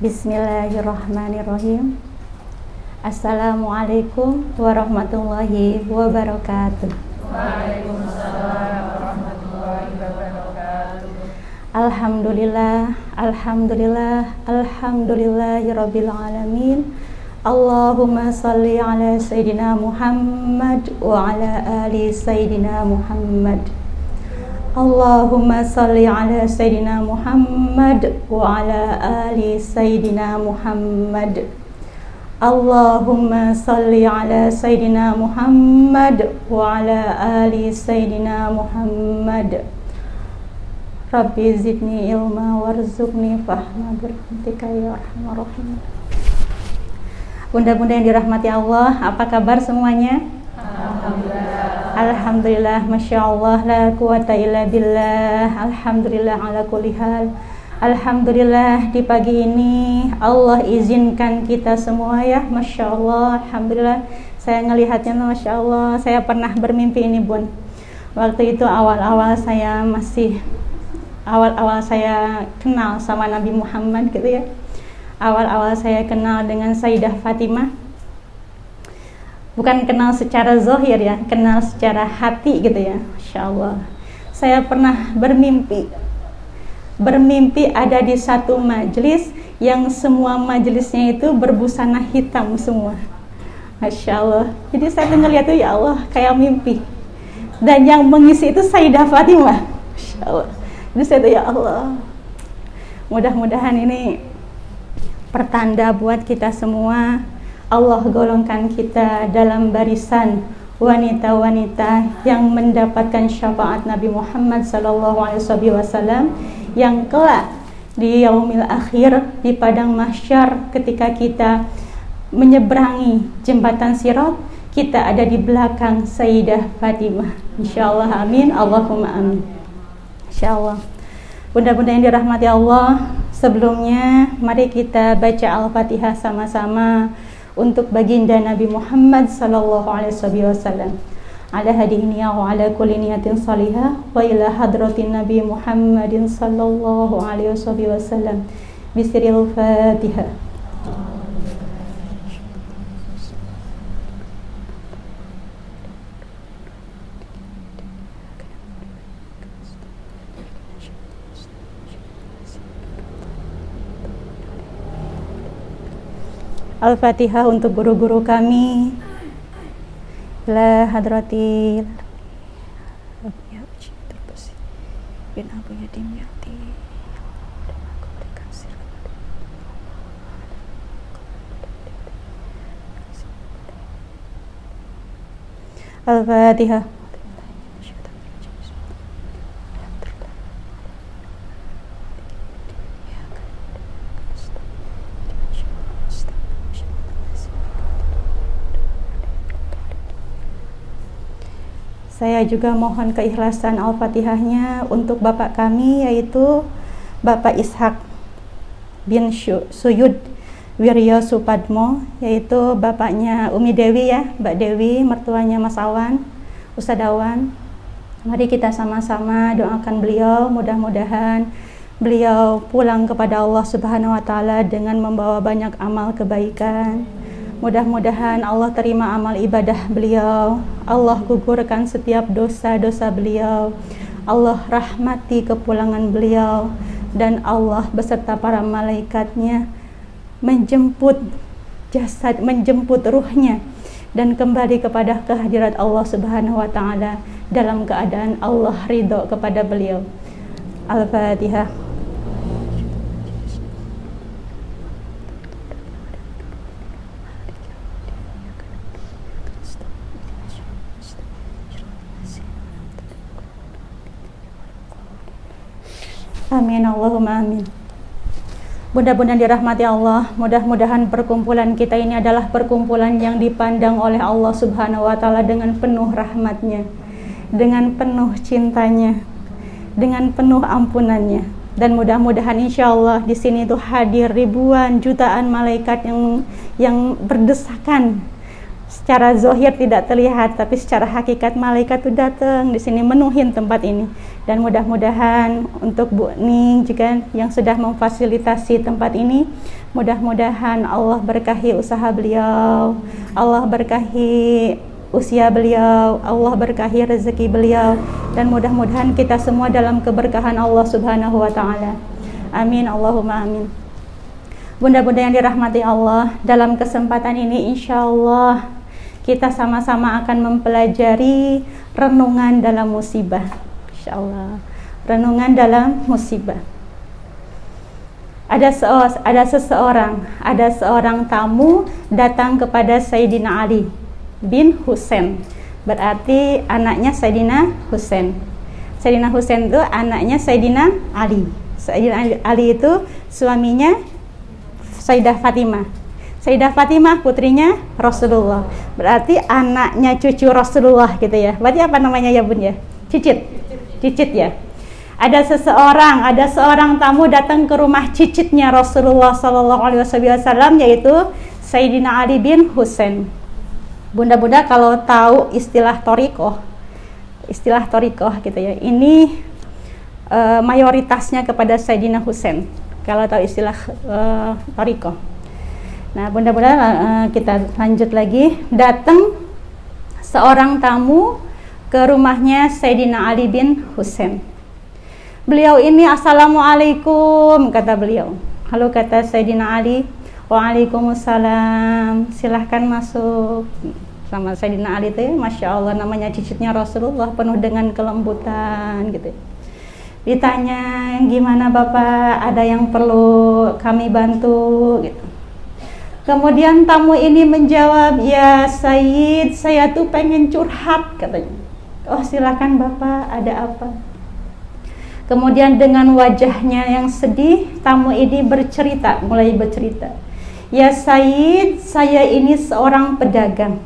Bismillahirrahmanirrahim. Assalamualaikum warahmatullahi wabarakatuh. Waalaikumsalam warahmatullahi wabarakatuh. Alhamdulillah, alhamdulillah, alhamdulillahirabbil alamin. Allahumma salli ala Sayyidina Muhammad wa ala ali Sayyidina Muhammad. Allahumma salli ala Sayyidina Muhammad wa ala ali Sayyidina Muhammad. Allahumma salli ala Sayyidina Muhammad wa ala ali Sayyidina Muhammad. Rabbi zidni ilma warzuqni fahma birahmatika ya arhamar rahimin. Bunda-bunda yang dirahmati Allah, apa kabar semuanya? Alhamdulillah, Masya Allah, la quwata illa billah. Alhamdulillah ala kulli hal. Alhamdulillah di pagi ini Allah izinkan kita semua ya, Masya Allah. Alhamdulillah, saya ngelihatnya Masya Allah. Saya pernah bermimpi ini Bun. Waktu itu awal-awal saya kenal sama Nabi Muhammad gitu ya. Awal-awal saya kenal dengan Sayyidah Fatimah. Bukan kenal secara zahir ya, kenal secara hati gitu ya. Masya Allah. Saya pernah bermimpi ada di satu majelis yang semua majelisnya itu berbusana hitam semua. Masya Allah. Jadi saya ngeliat tuh ya Allah kayak mimpi. Dan yang mengisi itu Sayyidah Fatimah. Masya Allah. Jadi saya tuh ya Allah. Mudah-mudahan ini pertanda buat kita semua. Allah golongkan kita dalam barisan wanita-wanita yang mendapatkan syafaat Nabi Muhammad SAW yang kelak di yaumil akhir di padang mahsyar ketika kita menyeberangi jembatan Sirat, kita ada di belakang Sayyidah Fatimah. Insyaallah amin, Allahumma amin. Insyaallah. Bunda-bunda yang dirahmati Allah, sebelumnya mari kita baca Al-Fatihah sama-sama untuk baginda Nabi Muhammad sallallahu alaihi wasallam. Ala hadihi wa ala kulli niyatin salihah wa ila hadratin Nabi Muhammadin sallallahu alaihi wasallam. Bismillahil Fatihah. Al-Fatihah untuk guru-guru kami. La hadratil bin Abu Yatim Yati. Al-Fatihah. Saya juga mohon keikhlasan Al-Fatihahnya untuk Bapak kami, yaitu Bapak Ishak bin Suyud Wirya Supadmo, yaitu bapaknya Umi Dewi ya, Mbak Dewi, mertuanya Mas Awan, Ustadz Awan. Mari kita sama-sama doakan beliau, mudah-mudahan beliau pulang kepada Allah Subhanahu wa Ta'ala dengan membawa banyak amal kebaikan. Mudah-mudahan Allah terima amal ibadah beliau, Allah gugurkan setiap dosa-dosa beliau, Allah rahmati kepulangan beliau, dan Allah beserta para malaikatnya menjemput jasad, menjemput ruhnya dan kembali kepada kehadirat Allah Subhanahu wa Ta'ala dalam keadaan Allah ridho kepada beliau. Al-Fatihah. Amin, Allahumma amin. Bunda-bunda dirahmati Allah, mudah-mudahan perkumpulan kita ini adalah perkumpulan yang dipandang oleh Allah Subhanahu wa Ta'ala dengan penuh rahmatnya, dengan penuh cintanya, dengan penuh ampunannya. Dan mudah-mudahan insya Allah di sini itu hadir ribuan jutaan malaikat yang berdesakan Secara zahir tidak terlihat, tapi secara hakikat malaikat itu datang di sini menuhin tempat ini. Dan mudah-mudahan untuk Bu Ning juga yang sudah memfasilitasi tempat ini, mudah-mudahan Allah berkahi usaha beliau, Allah berkahi usia beliau, Allah berkahi rezeki beliau, dan mudah-mudahan kita semua dalam keberkahan Allah Subhanahu wa taala. Amin, Allahumma amin. Bunda-bunda yang dirahmati Allah, dalam kesempatan ini insyaallah kita sama-sama akan mempelajari renungan dalam musibah. Insyaallah, renungan dalam musibah. Ada seorang tamu datang kepada Sayyidina Ali bin Husain. Berarti anaknya Sayyidina Husain. Sayyidina Husain itu anaknya Sayyidina Ali. Sayyidina Ali itu suaminya Sayyidah Fatimah. Sayyidah Fatimah putrinya Rasulullah. Berarti anaknya cucu Rasulullah gitu ya. Berarti apa namanya ya Bun ya? Cicit. Cicit ya. Ada seorang tamu datang ke rumah cicitnya Rasulullah sallallahu alaihi wasallam, yaitu Sayyidina Ali bin Husain. Bunda-bunda kalau tahu istilah thariqah gitu ya. Ini mayoritasnya kepada Sayyidina Husain. Kalau tahu istilah thariqah. Nah, bunda-bunda kita lanjut lagi. Datang seorang tamu ke rumahnya Sayyidina Ali bin Husain. Beliau ini, assalamualaikum, kata beliau. Halo, kata Sayyidina Ali. Waalaikumsalam, silahkan masuk. Sama Sayyidina Ali itu ya, Masya Allah, namanya cicitnya Rasulullah, penuh dengan kelembutan gitu. Ditanya, gimana Bapak, ada yang perlu kami bantu gitu. Kemudian tamu ini menjawab, ya Sayyid, saya tuh pengen curhat katanya. Oh silakan Bapak, ada apa? Kemudian dengan wajahnya yang sedih, tamu ini mulai bercerita. Ya Sayyid, saya ini seorang pedagang.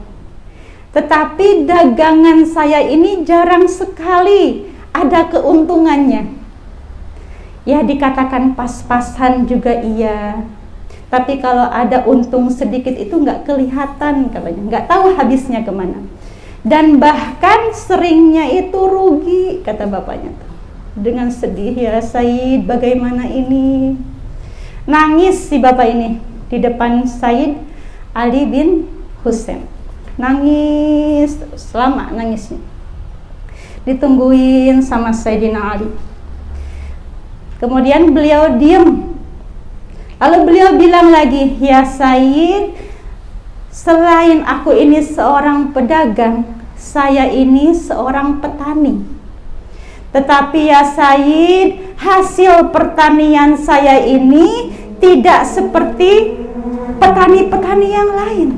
Tetapi dagangan saya ini jarang sekali ada keuntungannya. Ya dikatakan pas-pasan juga iya. Tapi kalau ada untung sedikit itu nggak kelihatan katanya, nggak tahu habisnya kemana. Dan bahkan seringnya itu rugi, kata bapaknya. Dengan sedih, ya Sayyid, bagaimana ini? Nangis si bapak ini di depan Sayyid Ali bin Husain. Nangis, lama nangisnya. Ditungguin sama Sayyidina Ali. Kemudian beliau diam. Lalu beliau bilang lagi, ya Sayyid, selain aku ini seorang pedagang, saya ini seorang petani. Tetapi ya Sayyid, hasil pertanian saya ini tidak seperti petani-petani yang lain.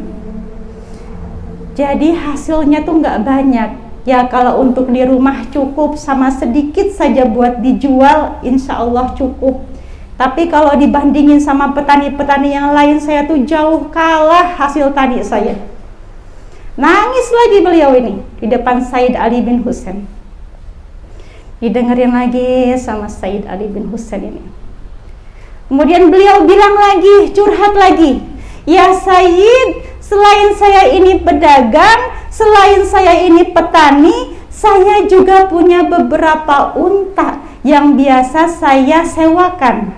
Jadi hasilnya tuh nggak banyak. Ya kalau untuk di rumah cukup, sama sedikit saja buat dijual, insya Allah cukup. Tapi kalau dibandingin sama petani-petani yang lain, saya tuh jauh kalah hasil tani saya. Nangis lagi beliau ini di depan Sayyid Ali bin Husain. Didengerin lagi sama Sayyid Ali bin Husain ini. Kemudian beliau bilang lagi, curhat lagi. Ya Sayyid, selain saya ini pedagang, selain saya ini petani, saya juga punya beberapa unta yang biasa saya sewakan.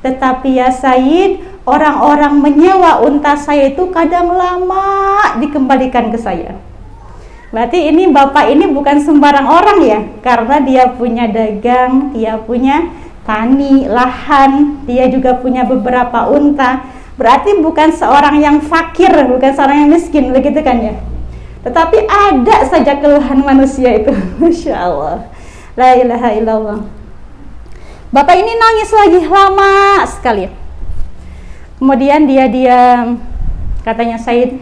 Tetapi ya Sayyid, orang-orang menyewa unta saya itu kadang lama dikembalikan ke saya. Berarti ini bapak ini bukan sembarang orang ya, karena dia punya dagang, dia punya tani, lahan, dia juga punya beberapa unta. Berarti bukan seorang yang fakir, bukan seorang yang miskin, begitu kan ya. Tetapi ada saja keluhan manusia itu. Masya Allah, la ilaha illallah. Bapak ini nangis lagi lama sekali. Kemudian dia diam. Katanya Sayyid,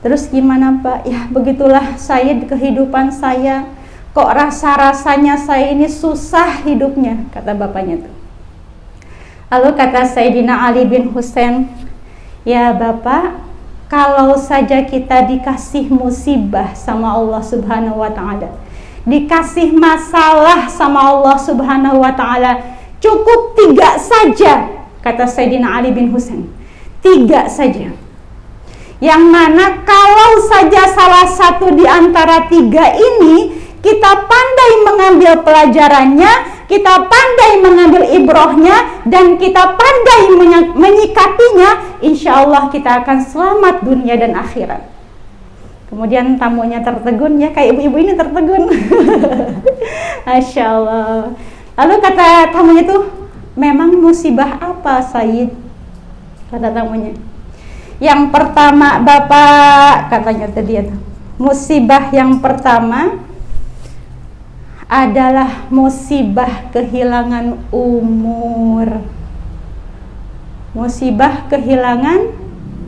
terus gimana Pak? Ya begitulah Sayyid, kehidupan saya. Kok rasa-rasanya saya ini susah hidupnya, kata bapaknya tuh. Lalu kata Sayyidina Ali bin Husain, ya Bapak, kalau saja kita dikasih musibah sama Allah Subhanahu wa ta'ala, dikasih masalah sama Allah Subhanahu wa ta'ala, cukup 3 saja, kata Sayyidina Ali bin Husain. 3 saja. Yang mana kalau saja salah satu di antara tiga ini kita pandai mengambil pelajarannya, kita pandai mengambil ibrohnya, dan kita pandai menyikapinya, insya Allah kita akan selamat dunia dan akhirat. Kemudian tamunya tertegun, ya kayak ibu-ibu ini tertegun. Masya Allah. Lalu kata tamunya tuh, memang musibah apa Sayyid? Kata tamunya, yang pertama Bapak, katanya tadi itu, musibah yang pertama adalah musibah kehilangan umur. Musibah kehilangan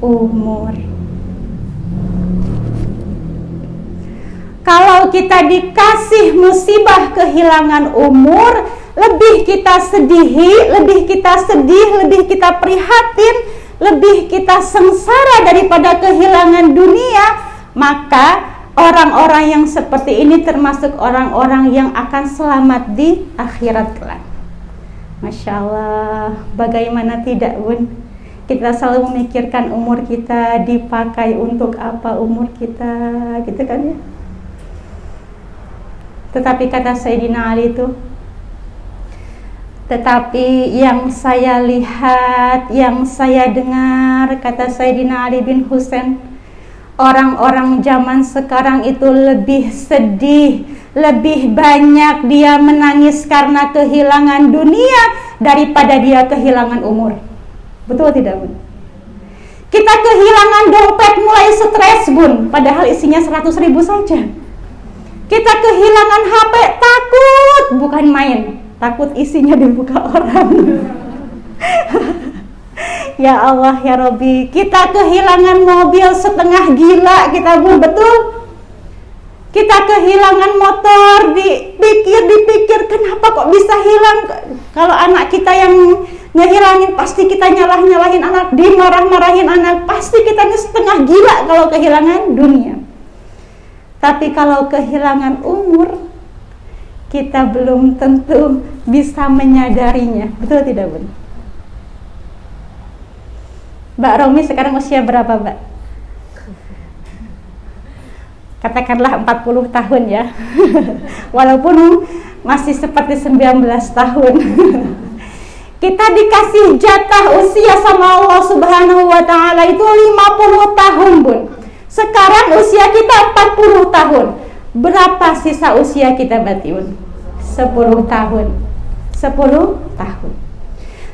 umur. Kalau kita dikasih musibah kehilangan umur, lebih kita sedihi, lebih kita sedih, lebih kita prihatin, lebih kita sengsara daripada kehilangan dunia, maka orang-orang yang seperti ini termasuk orang-orang yang akan selamat di akhirat kelak. Masya Allah, bagaimana tidak Bun? Kita selalu memikirkan umur kita dipakai untuk apa umur kita, gitu kan ya. Tetapi kata Sayyidina Ali itu, tetapi yang saya lihat, yang saya dengar, kata Sayyidina Ali bin Husain, orang-orang zaman sekarang itu lebih sedih, lebih banyak dia menangis karena kehilangan dunia daripada dia kehilangan umur. Betul tidak Bun? Kita kehilangan dompet mulai stres Bun, padahal isinya 100.000 saja. Kita kehilangan HP takut, bukan main, takut isinya dibuka orang. Ya Allah ya Rabbi, kita kehilangan mobil setengah gila kita Bun, betul? Kita kehilangan motor, dipikir kenapa kok bisa hilang. Kalau anak kita yang ngehilangin, pasti kita nyalahin anak, dimarah-marahin anak, pasti kita ini setengah gila kalau kehilangan dunia. Tapi kalau kehilangan umur, kita belum tentu bisa menyadarinya. Betul tidak Bun? Mbak Romi sekarang usia berapa Mbak? Katakanlah 40 tahun ya. Walaupun masih seperti 19 tahun. Kita dikasih jatah usia sama Allah Subhanahu wa Ta'ala itu 50 tahun Bun. Sekarang usia kita 40 tahun. Berapa sisa usia kita berarti Bun? 10 tahun. 10 tahun.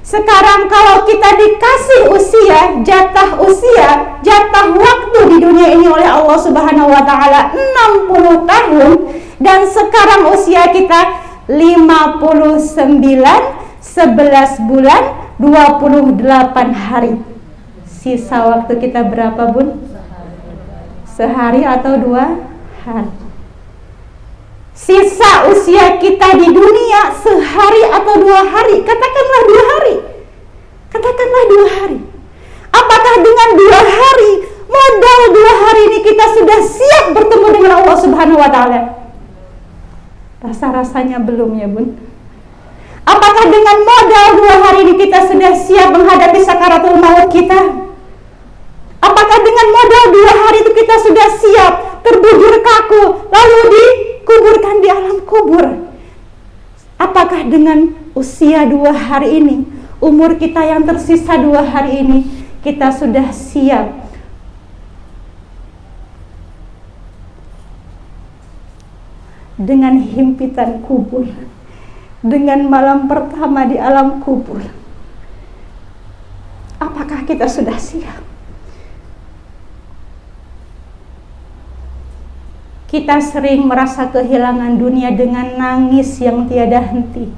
Sekarang kalau kita dikasih jatah waktu di dunia ini oleh Allah Subhanahu wa Ta'ala 60 tahun, dan sekarang usia kita 59, 11 bulan, 28 hari. Sisa waktu kita berapa Bun? Sehari atau 2 hari. Sisa usia kita di dunia sehari atau 2 hari. Katakanlah 2 hari. Katakanlah 2 hari. Apakah dengan 2 hari, modal 2 hari ini kita sudah siap bertemu dengan Allah Subhanahu wa Ta'ala? Rasa-rasanya belum ya Bun. Apakah dengan modal 2 hari ini kita sudah siap menghadapi sakaratul maut kita? Apakah dengan modal 2 hari itu kita sudah siap terbujur kaku lalu dikuburkan di alam kubur? Apakah dengan usia 2 hari ini, umur kita yang tersisa 2 hari ini, kita sudah siap dengan himpitan kubur, dengan malam pertama di alam kubur? Apakah kita sudah siap? Kita sering merasa kehilangan dunia dengan nangis yang tiada henti.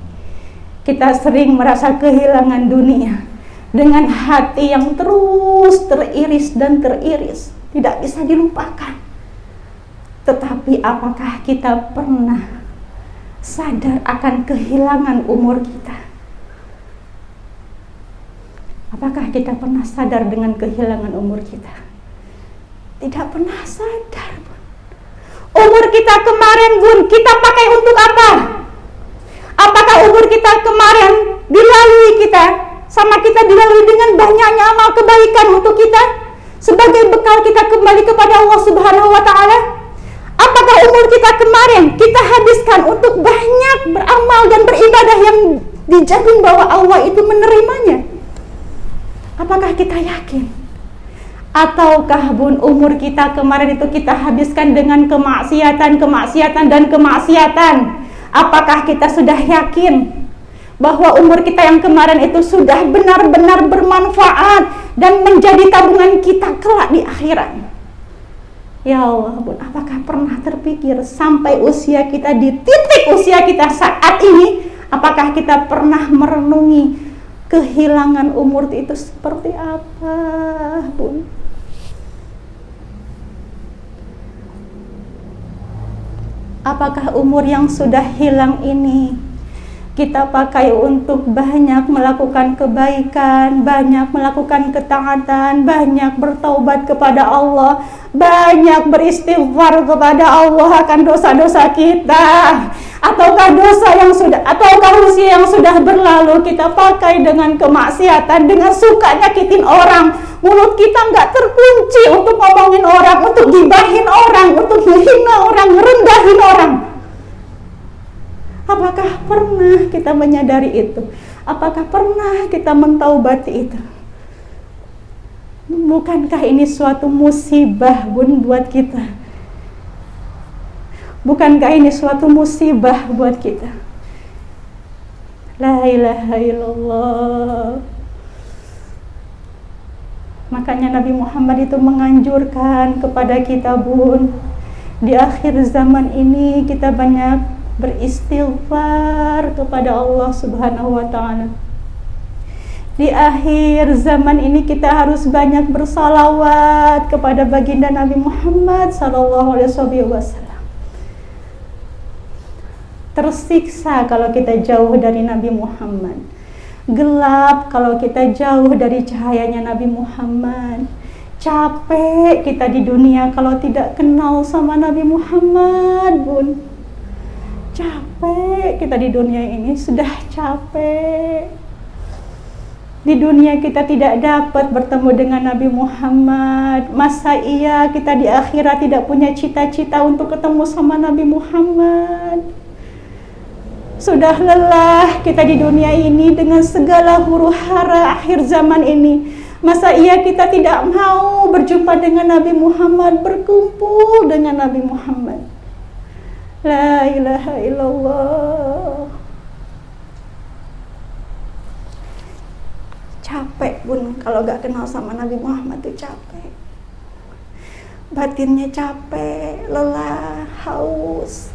Kita sering merasa kehilangan dunia dengan hati yang terus teriris dan teriris, tidak bisa dilupakan. Tetapi apakah kita pernah sadar akan kehilangan umur kita? Apakah kita pernah sadar dengan kehilangan umur kita? Tidak pernah sadar. Umur kita kemarin Bun, kita pakai untuk apa? Apakah umur kita kemarin dilalui kita, sama kita dilalui dengan banyaknya amal kebaikan untuk kita? sebagai bekal kita kembali kepada Allah Subhanahu wa taala? Apakah umur kita kemarin kita habiskan untuk banyak beramal dan beribadah yang dijamin bahwa Allah itu menerimanya? Apakah kita yakin? Ataukah bun umur kita kemarin itu kita habiskan dengan kemaksiatan dan kemaksiatan? Apakah kita sudah yakin bahwa umur kita yang kemarin itu sudah benar-benar bermanfaat dan menjadi tabungan kita kelak di akhirat? Ya Allah bun, apakah pernah terpikir sampai usia kita di titik usia kita saat ini, apakah kita pernah merenungi kehilangan umur itu seperti apa bun? Apakah umur yang sudah hilang ini kita pakai untuk banyak melakukan kebaikan, banyak melakukan ketaatan, banyak bertaubat kepada Allah, banyak beristighfar kepada Allah akan dosa-dosa kita? Ataukah usia yang sudah berlalu kita pakai dengan kemaksiatan, dengan suka nyakitin orang, mulut kita nggak terkunci untuk ngomongin orang, untuk gibahin orang, untuk menghina orang, merendahin orang? Apakah pernah kita menyadari itu? Apakah pernah kita mentaubati itu? Bukankah ini suatu musibah bun buat kita? Bukankah ini suatu musibah buat kita? La ilaha illallah. Makanya Nabi Muhammad itu menganjurkan kepada kita bun, di akhir zaman ini kita banyak beristighfar kepada Allah Subhanahu wa ta'ala. Di akhir zaman ini kita harus banyak bersalawat kepada baginda Nabi Muhammad sallallahu alaihi wasallam. Tersiksa kalau kita jauh dari Nabi Muhammad, gelap kalau kita jauh dari cahayanya Nabi Muhammad. Capek kita di dunia kalau tidak kenal sama Nabi Muhammad bun. Capek kita di dunia ini, sudah capek. Di dunia kita tidak dapat bertemu dengan Nabi Muhammad. Masa iya kita di akhirat tidak punya cita-cita untuk ketemu sama Nabi Muhammad? Sudah lelah kita di dunia ini dengan segala huru-hara akhir zaman ini. Masa iya kita tidak mau berjumpa dengan Nabi Muhammad, berkumpul dengan Nabi Muhammad? La ilaha illallah. Capek bun kalau gak kenal sama Nabi Muhammad tuh capek. Batinnya capek, lelah, haus.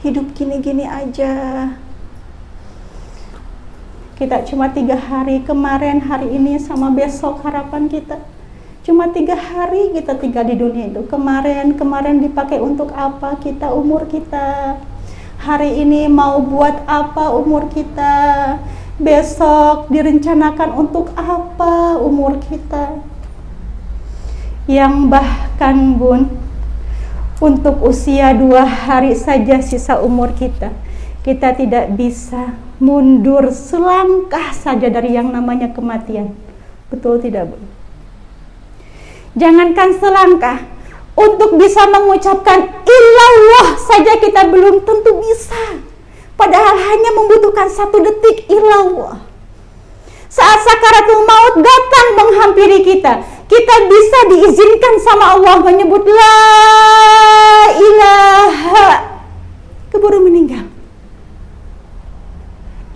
Hidup gini-gini aja. Kita cuma 3 hari, kemarin, hari ini, sama besok harapan kita. Cuma 3 hari kita tinggal di dunia itu. Kemarin dipakai untuk apa kita, umur kita? Hari ini mau buat apa umur kita? Besok direncanakan untuk apa umur kita? Yang bahkan bun, untuk usia 2 hari saja sisa umur kita, kita tidak bisa mundur selangkah saja dari yang namanya kematian. Betul tidak bun? Jangankan selangkah, untuk bisa mengucapkan illallah saja kita belum tentu bisa. Padahal hanya membutuhkan 1 detik illallah. Saat sakaratul maut datang menghampiri kita, kita bisa diizinkan sama Allah menyebut la ilaha, keburu meninggal.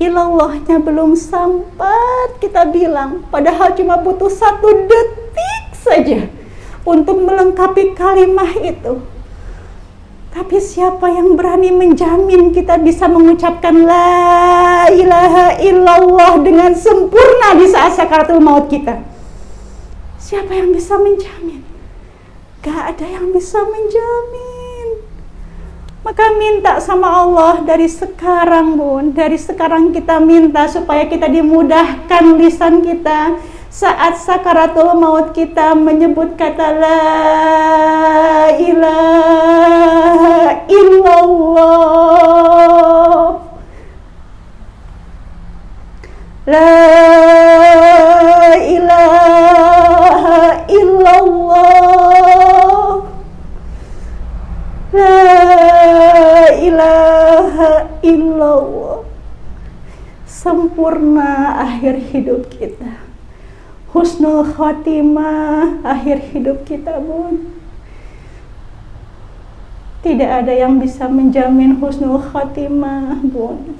Ilallahnya belum sempat kita bilang, padahal cuma butuh 1 detik saja untuk melengkapi kalimah itu. Tapi siapa yang berani menjamin kita bisa mengucapkan la ilaha illallah dengan sempurna di saat sakaratul maut kita? Siapa yang bisa menjamin? Gak ada yang bisa menjamin. Maka minta sama Allah dari sekarang bun, dari sekarang kita minta supaya kita dimudahkan lisan kita saat sakaratul maut kita menyebut kata la ilaha illallah. La ilaha illallah. La ilaha illallah. Sempurna akhir hidup kita. Husnul khotimah akhir hidup kita, Bun. Tidak ada yang bisa menjamin husnul khotimah, Bun.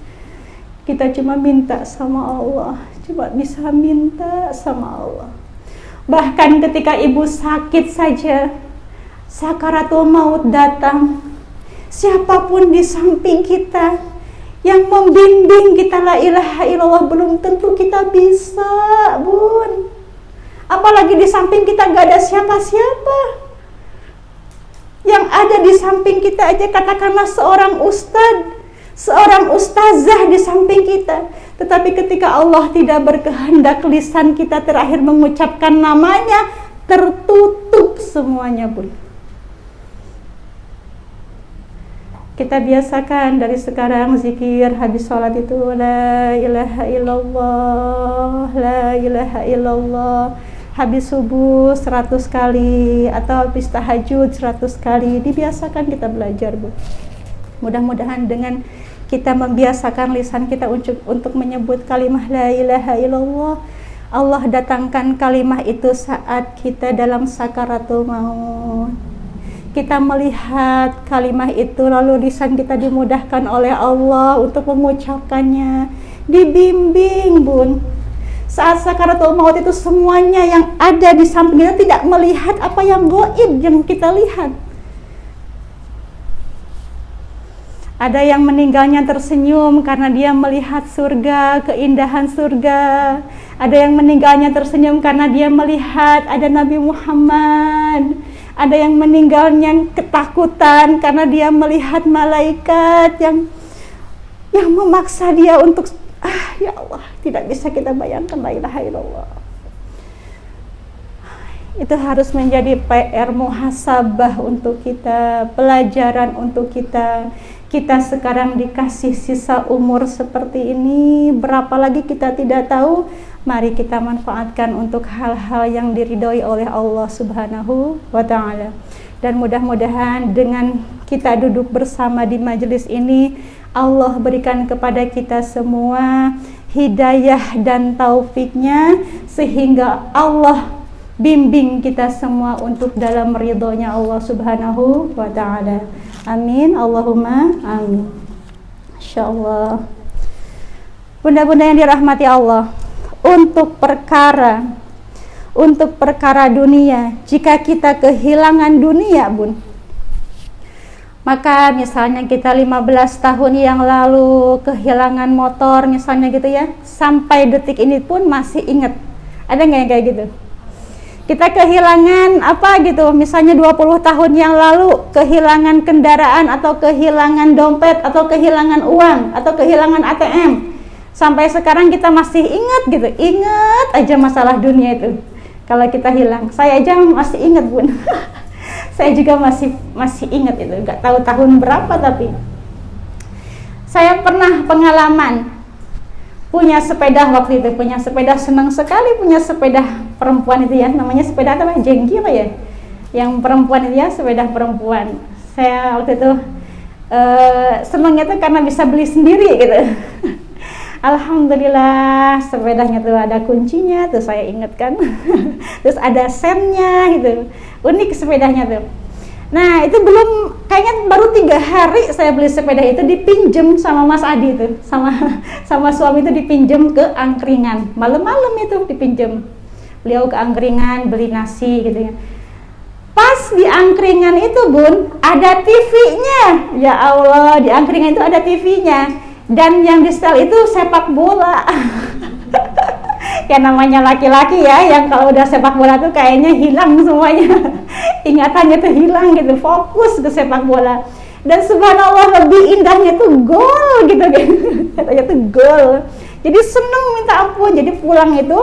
Kita cuma minta sama Allah, cuma bisa minta sama Allah. Bahkan ketika ibu sakit saja, sakaratul maut datang, siapapun di samping kita yang membimbing kita la ilaha illallah belum tentu kita bisa, Bun. Apalagi di samping kita gak ada siapa-siapa. Yang ada di samping kita aja katakanlah seorang ustadz, seorang ustazah di samping kita. Tetapi ketika Allah tidak berkehendak, lisan kita terakhir mengucapkan namanya, tertutup semuanya, Bun. Kita biasakan dari sekarang zikir habis sholat itu la ilaha illallah, la ilaha illallah. Habis subuh 100 kali atau habis tahajud 100 kali. Dibiasakan kita belajar, Bu. Mudah-mudahan dengan kita membiasakan lisan kita untuk menyebut kalimah la ilaha illallah, Allah datangkan kalimah itu saat kita dalam sakaratul maut. Kita melihat kalimah itu, lalu lisan kita dimudahkan oleh Allah untuk mengucapkannya, dibimbing, Bun. Saat sakaratul maut itu semuanya yang ada di samping kita tidak melihat apa yang gaib yang kita lihat. Ada yang meninggalnya tersenyum karena dia melihat surga, keindahan surga. Ada yang meninggalnya tersenyum karena dia melihat ada Nabi Muhammad. Ada yang meninggalnya ketakutan karena dia melihat malaikat yang memaksa dia untuk ya Allah, tidak bisa kita bayangkan la ilaha illallah. Itu harus menjadi PR muhasabah untuk kita, pelajaran untuk kita. Kita sekarang dikasih sisa umur seperti ini, berapa lagi kita tidak tahu. Mari kita manfaatkan untuk hal-hal yang diridhoi oleh Allah Subhanahu wa ta'ala. Dan mudah-mudahan dengan kita duduk bersama di majelis ini, Allah berikan kepada kita semua hidayah dan taufiknya, sehingga Allah bimbing kita semua untuk dalam ridhonya Allah Subhanahu wa ta'ala. Amin, Allahumma amin. Insyaallah. Bunda-bunda yang dirahmati Allah, untuk perkara dunia, jika kita kehilangan dunia, Bun, maka misalnya kita 15 tahun yang lalu kehilangan motor misalnya gitu ya, sampai detik ini pun masih ingat. Ada nggak yang kayak gitu? Kita kehilangan apa gitu, misalnya 20 tahun yang lalu kehilangan kendaraan atau kehilangan dompet atau kehilangan uang atau kehilangan ATM. Sampai sekarang kita masih ingat gitu, ingat aja masalah dunia itu. Kalau kita hilang, saya aja masih ingat, Bun. Saya juga masih ingat itu, nggak tahu tahun berapa, tapi saya pernah pengalaman punya sepeda waktu itu, punya sepeda, senang sekali punya sepeda perempuan itu ya, namanya sepeda apa? Jengki apa ya? Yang perempuan itu ya, sepeda perempuan. Saya waktu itu senangnya tuh karena bisa beli sendiri gitu. Alhamdulillah, sepedanya tuh ada kuncinya, tuh saya ingat kan. Terus ada sennya gitu, unik sepedanya tuh. Nah itu belum, kayaknya baru 3 hari saya beli sepeda itu, dipinjem sama Mas Adi itu, sama suami itu dipinjem ke angkringan, malam-malam itu dipinjem. Beliau ke angkringan beli nasi gitu ya. Pas di angkringan itu, Bun, ada TV-nya. Ya Allah, di angkringan itu ada TV-nya. Dan yang di setel itu sepak bola. Ya namanya laki-laki ya, yang kalau udah sepak bola tuh kayaknya hilang semuanya. Ingatannya tuh hilang gitu, fokus ke sepak bola. Dan subhanallah lebih indahnya tuh gol gitu kan. Katanya tuh gol. Jadi seneng minta ampun. Jadi pulang itu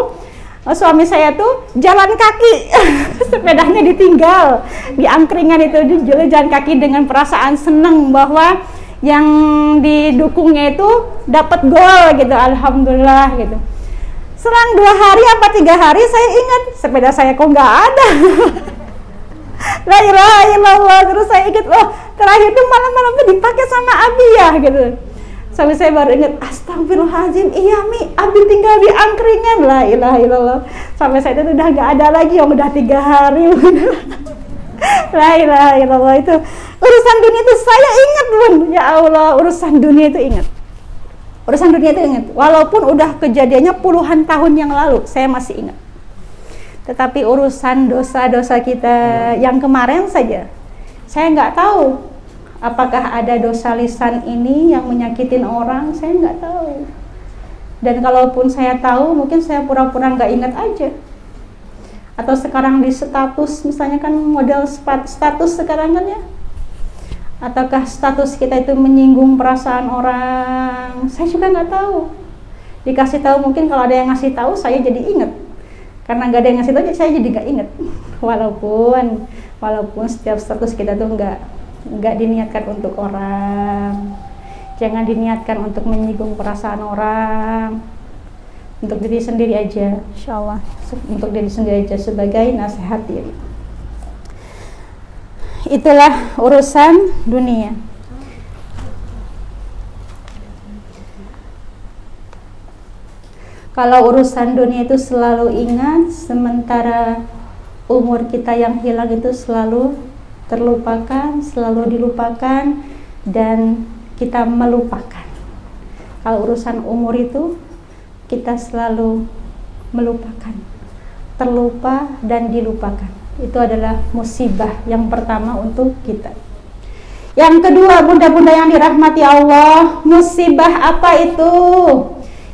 suami saya tuh jalan kaki. Sepedanya ditinggal di angkringan itu, dia jalan kaki dengan perasaan seneng bahwa yang didukungnya itu dapat gol gitu, alhamdulillah gitu. Selang 2 hari apa 3 hari saya ingat sepeda saya kok nggak ada. La ilaha illallah. Terus saya ingat, oh Terakhir tuh malam-malamnya dipakai sama Abi ya gitu. Sampai saya baru ingat, astagfirullahaladzim, iya Mi, Abi tinggal di angkringan. La ilaha illallah. Sampai saya itu udah gak ada lagi, yang udah 3 hari. La ilaha illallah. Itu urusan dunia itu saya ingat Bun. Ya Allah, urusan dunia itu ingat. Urusan dunia itu ingat. Walaupun udah kejadiannya puluhan tahun yang lalu, saya masih ingat. Tetapi urusan dosa-dosa kita yang kemarin saja, saya nggak tahu apakah ada dosa lisan ini yang menyakitin orang, saya nggak tahu. Dan kalaupun saya tahu, mungkin saya pura-pura nggak ingat aja. Atau sekarang di status, misalnya kan model status sekarang kan ya. Ataukah status kita itu menyinggung perasaan orang, saya juga nggak tahu. Dikasih tahu mungkin kalau ada yang ngasih tahu, saya jadi ingat. Karena nggak ada yang ngasih tahu, saya jadi nggak ingat. Walaupun setiap status kita tuh nggak diniatkan untuk orang, jangan diniatkan untuk menyinggung perasaan orang, untuk diri sendiri aja, insyaallah, untuk diri sendiri aja sebagai nasihat diri. Itulah urusan dunia. Kalau urusan dunia itu selalu ingat, sementara umur kita yang hilang itu selalu terlupakan, selalu dilupakan, dan kita melupakan. Kalau urusan umur itu kita selalu melupakan, terlupa dan dilupakan. Itu adalah musibah yang pertama untuk kita. Yang kedua, bunda-bunda yang dirahmati Allah, musibah apa itu?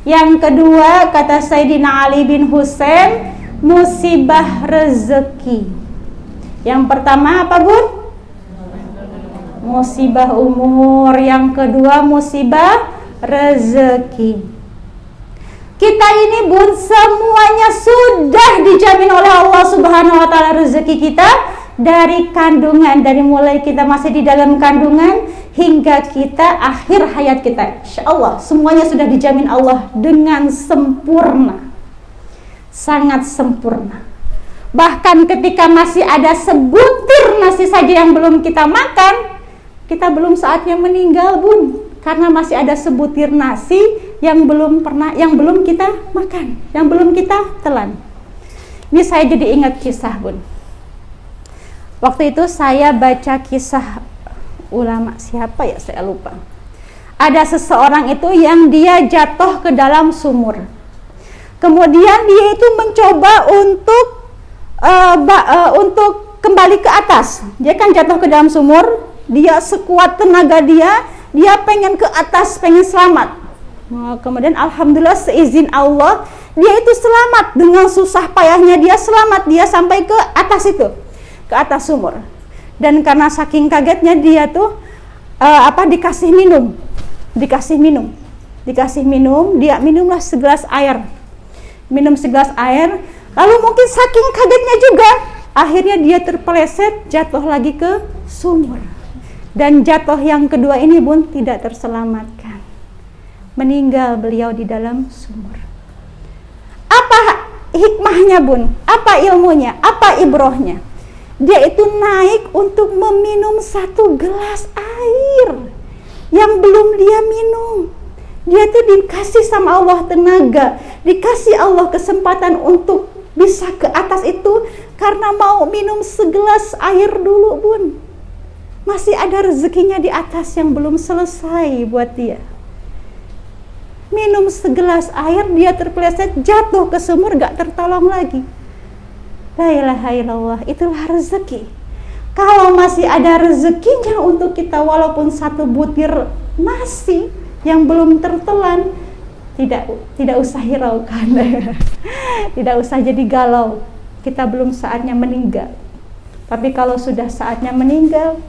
Yang kedua, kata Sayyidina Ali bin Husain, musibah rezeki. Yang pertama apa Bun? Musibah umur. Yang kedua musibah rezeki. Kita ini Bun, semuanya sudah dijamin oleh Allah Subhanahu wa taala rezeki kita dari kandungan, dari mulai kita masih di dalam kandungan hingga kita akhir hayat kita. Insyaallah semuanya sudah dijamin Allah dengan sempurna. Sangat sempurna. Bahkan ketika masih ada sebutir nasi saja yang belum kita makan, kita belum saatnya meninggal Bun, karena masih ada sebutir nasi yang belum kita makan, yang belum kita telan. Ini saya jadi ingat kisah Bun. Waktu itu saya baca kisah ulama siapa ya, saya lupa. Ada seseorang itu yang dia jatuh ke dalam sumur. Kemudian dia itu mencoba untuk kembali ke atas. Dia kan jatuh ke dalam sumur, dia sekuat tenaga dia pengen ke atas, pengen selamat. Nah, kemudian alhamdulillah seizin Allah, dia itu selamat. Dengan susah payahnya dia selamat, dia sampai ke atas itu, ke atas sumur. Dan karena saking kagetnya dia tuh dikasih minum, dia minumlah segelas air. Minum segelas air, lalu mungkin saking kagetnya juga, akhirnya dia terpeleset, jatuh lagi ke sumur. Dan jatuh yang kedua ini Bun tidak terselamatkan. Meninggal beliau di dalam sumur. Apa hikmahnya Bun? Apa ilmunya? Apa ibrohnya? Dia itu naik untuk meminum 1 gelas air yang belum dia minum. Dia tuh dikasih sama Allah tenaga, dikasih Allah kesempatan untuk bisa ke atas itu karena mau minum segelas air dulu Bun. Masih ada rezekinya di atas yang belum selesai buat dia. Minum segelas air, dia terpeleset, jatuh ke sumur, gak tertolong lagi. La ilaha illallah, itulah rezeki. Kalau masih ada rezekinya untuk kita, walaupun 1 butir nasi yang belum tertelan, tidak usah hiraukan. Tidak usah jadi galau. Kita belum saatnya meninggal. Tapi kalau sudah saatnya meninggal,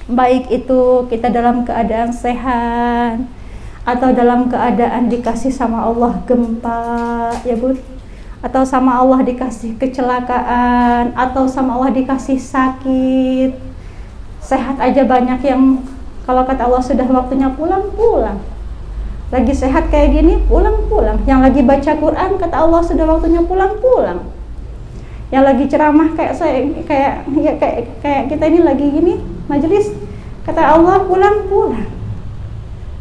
baik itu kita dalam keadaan sehat atau dalam keadaan dikasih sama Allah gempa ya Bun, atau sama Allah dikasih kecelakaan, atau sama Allah dikasih sakit. Sehat aja banyak yang kalau kata Allah sudah waktunya pulang. Lagi sehat kayak gini, pulang. Yang lagi baca Quran, kata Allah sudah waktunya pulang. Yang lagi ceramah kayak kita ini lagi gini, majelis, Kata Allah, pulang.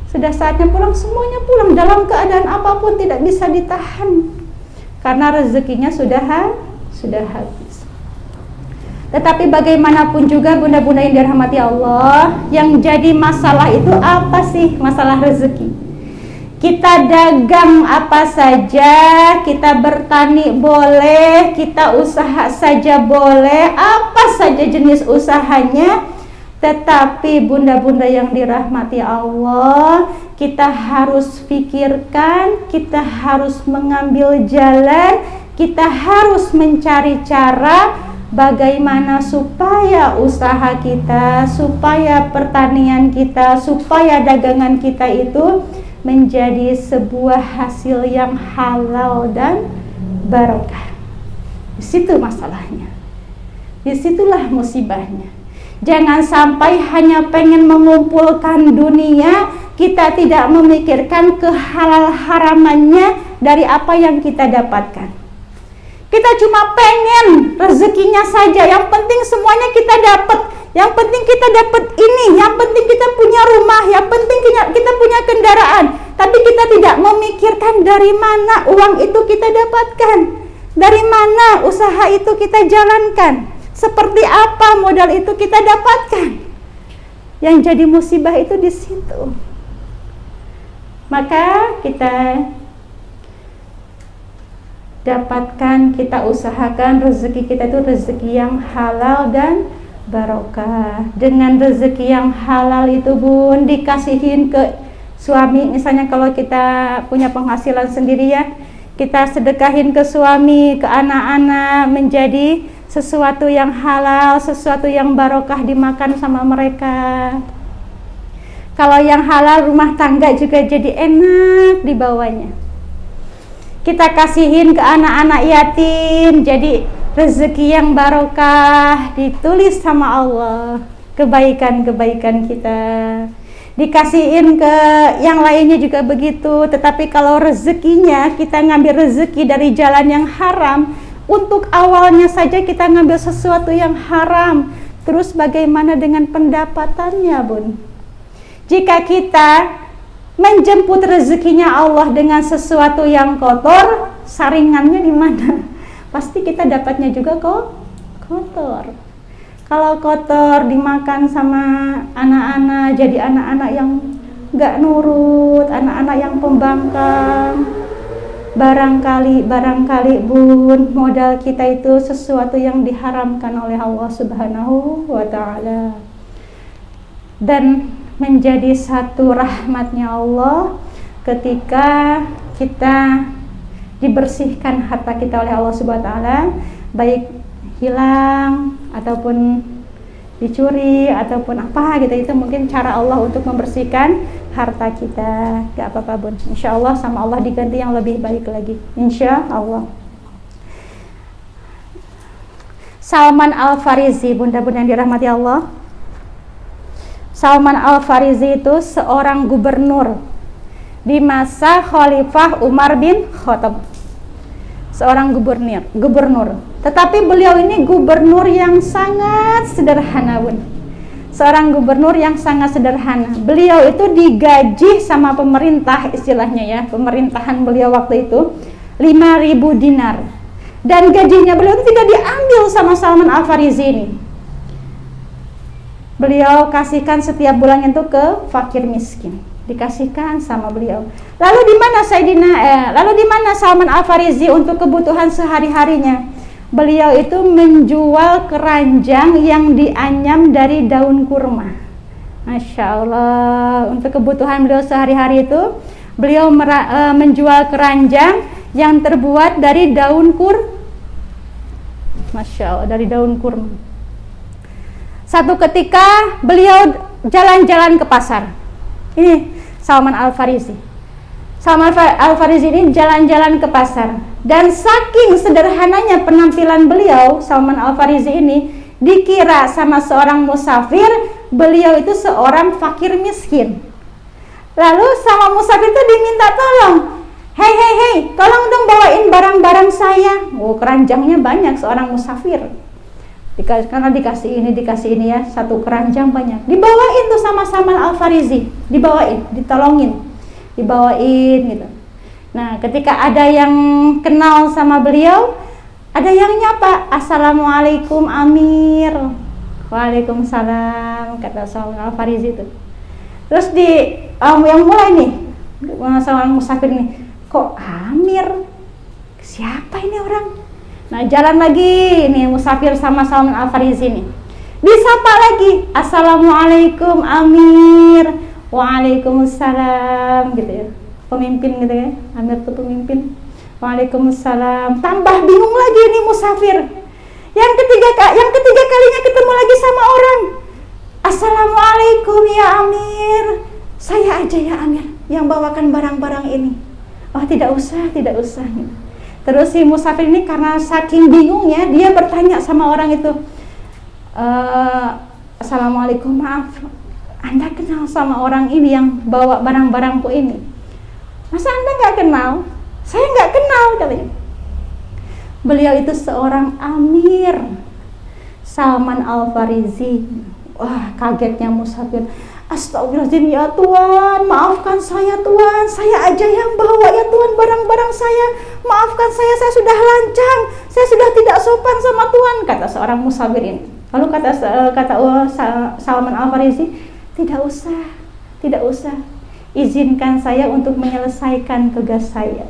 Sudah saatnya pulang, semuanya pulang dalam keadaan apapun tidak bisa ditahan. Karena rezekinya sudah habis. Tetapi bagaimanapun juga bunda-bunda yang dirahmati Allah, yang jadi masalah itu apa sih? Masalah rezeki. Kita dagang apa saja, kita bertani boleh, kita usaha saja boleh, apa saja jenis usahanya. Tetapi bunda-bunda yang dirahmati Allah, kita harus pikirkan, kita harus mengambil jalan, kita harus mencari cara bagaimana supaya usaha kita, supaya pertanian kita, supaya dagangan kita itu menjadi sebuah hasil yang halal dan barokah. Di situ masalahnya. Disitulah musibahnya. Jangan sampai hanya pengen mengumpulkan dunia, kita tidak memikirkan kehalal haramannya dari apa yang kita dapatkan. Kita cuma pengen rezekinya saja, yang penting semuanya kita dapat, yang penting kita dapat ini, yang penting kita punya rumah, yang penting kita punya kendaraan. Tapi kita tidak memikirkan dari mana uang itu kita dapatkan, dari mana usaha itu kita jalankan, seperti apa modal itu kita dapatkan. Yang jadi musibah itu di situ. Maka kita dapatkan, kita usahakan rezeki kita itu rezeki yang halal dan barokah. Dengan rezeki yang halal itu bun, dikasihin ke suami. Misalnya kalau kita punya penghasilan sendiri ya, kita sedekahin ke suami, ke anak-anak, menjadi sesuatu yang halal, sesuatu yang barokah dimakan sama mereka. Kalau yang halal, rumah tangga juga jadi enak dibawanya. Kita kasihin ke anak-anak yatim, jadi rezeki yang barokah, ditulis sama Allah kebaikan-kebaikan kita. Dikasihin ke yang lainnya juga begitu. Tetapi kalau rezekinya kita ngambil rezeki dari jalan yang haram, untuk awalnya saja kita ngambil sesuatu yang haram, terus bagaimana dengan pendapatannya bun? Jika kita menjemput rezekinya Allah dengan sesuatu yang kotor, saringannya di mana? Pasti kita dapatnya juga kok kotor. Kalau kotor dimakan sama anak-anak, jadi anak-anak yang gak nurut, anak-anak yang pembangkang. Barangkali bun, modal kita itu sesuatu yang diharamkan oleh Allah Subhanahu wa ta'ala. Dan menjadi satu rahmatnya Allah ketika kita dibersihkan harta kita oleh Allah Subhanahu wa ta'ala, baik hilang ataupun dicuri ataupun apa gitu, itu mungkin cara Allah untuk membersihkan harta kita. Gak apa-apa bun, insya Allah sama Allah diganti yang lebih baik lagi, insya Allah. Salman Al-Farisi, bunda-bunda yang dirahmati Allah, Salman Al-Farisi itu seorang gubernur di masa Khalifah Umar bin Khattab. Seorang gubernur. Tetapi beliau ini gubernur yang sangat sederhana bun. Seorang gubernur yang sangat sederhana. Beliau itu digaji sama pemerintah, istilahnya ya, pemerintahan beliau waktu itu 5.000 dinar. Dan gajinya beliau itu tidak diambil sama Salman Al-Farisi ini. Beliau kasihkan setiap bulannya itu ke fakir miskin, dikasihkan sama beliau. Lalu di mana Salman Al-Farisi untuk kebutuhan sehari-harinya? Beliau itu menjual keranjang yang dianyam dari daun kurma. Masya Allah, untuk kebutuhan beliau sehari-hari itu beliau menjual keranjang yang terbuat dari daun Masya Allah, dari daun kurma. Satu ketika beliau jalan-jalan ke pasar. Ini Salman Al-Farisi. Salman Al-Farisi ini jalan-jalan ke pasar, dan saking sederhananya penampilan beliau, Salman Al-Farisi ini dikira sama seorang musafir beliau itu seorang fakir miskin. Lalu sama musafir itu diminta tolong, hei, tolong dong bawain barang-barang saya. Oh, keranjangnya banyak seorang musafir. Karena dikasih ini ya, satu keranjang banyak. Dibawain tuh sama Salman Al-Farisi, ditolongin, dibawain gitu. Nah, ketika ada yang kenal sama beliau, ada yang nyapa, "Assalamualaikum Amir." "Waalaikumsalam," kata Salman Al-Farisi itu. Terus yang mulai nih, seorang musafir nih, "Kok Amir? Siapa ini orang?" Nah, jalan lagi nih musafir sama Salman Al-Farisi nih. Disapa lagi, "Assalamualaikum Amir." "Waalaikumsalam," gitu ya. Pemimpin gitu ya. Amir itu pemimpin. "Waalaikumsalam." Tambah bingung lagi nih musafir. Yang ketiga kalinya ketemu lagi sama orang. "Assalamualaikum ya Amir. Saya aja ya Amir yang bawakan barang-barang ini." "Oh, tidak usah. Terus si musafir ini karena saking bingungnya, dia bertanya sama orang itu, "Assalamualaikum, maaf, Anda kenal sama orang ini yang bawa barang-barangku ini?" "Masa Anda nggak kenal?" "Saya nggak kenal," katanya. Beliau itu seorang amir, Salman Al-Farisi. Wah, kagetnya musafir. "Astagfirullahaladzim ya Tuhan, maafkan saya Tuhan, saya aja yang bawa ya Tuhan barang-barang saya, maafkan saya sudah lancang, saya sudah tidak sopan sama Tuhan," kata seorang musafir ini. Lalu kata Salman Al-Farisi, tidak usah, izinkan saya untuk menyelesaikan tugas saya."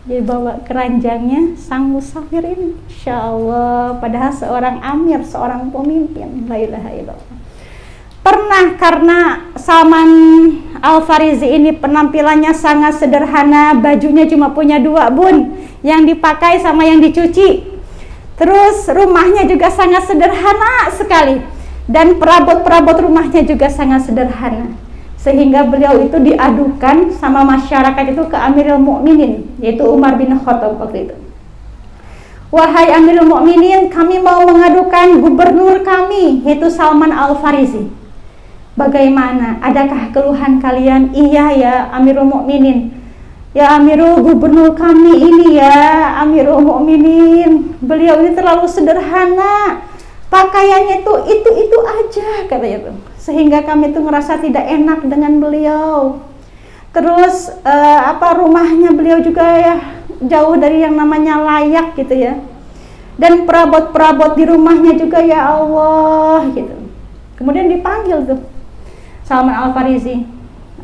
Dia bawa keranjangnya sang musafir ini, Insya Allah, padahal seorang amir, seorang pemimpin, la ilaha illallah. Pernah karena Salman Al-Farisi ini penampilannya sangat sederhana, bajunya cuma punya 2 bun, yang dipakai sama yang dicuci. Terus rumahnya juga sangat sederhana sekali, dan perabot-perabot rumahnya juga sangat sederhana. Sehingga beliau itu diadukan sama masyarakat itu ke Amirul Mukminin, yaitu Umar bin Khattab waktu itu. "Wahai Amirul Mukminin, kami mau mengadukan gubernur kami, yaitu Salman Al-Farisi. Bagaimana? Adakah keluhan kalian?" "Iya ya Amirul Mukminin." "Ya Amirul, gubernur kami ini ya Amirul Mukminin, beliau ini terlalu sederhana, pakaiannya itu aja," katanya tuh. Sehingga kami tuh ngerasa tidak enak dengan beliau. Terus rumahnya beliau juga ya jauh dari yang namanya layak gitu ya. Dan perabot-perabot di rumahnya juga ya Allah gitu. Kemudian dipanggil tuh Salman Al-Farisi.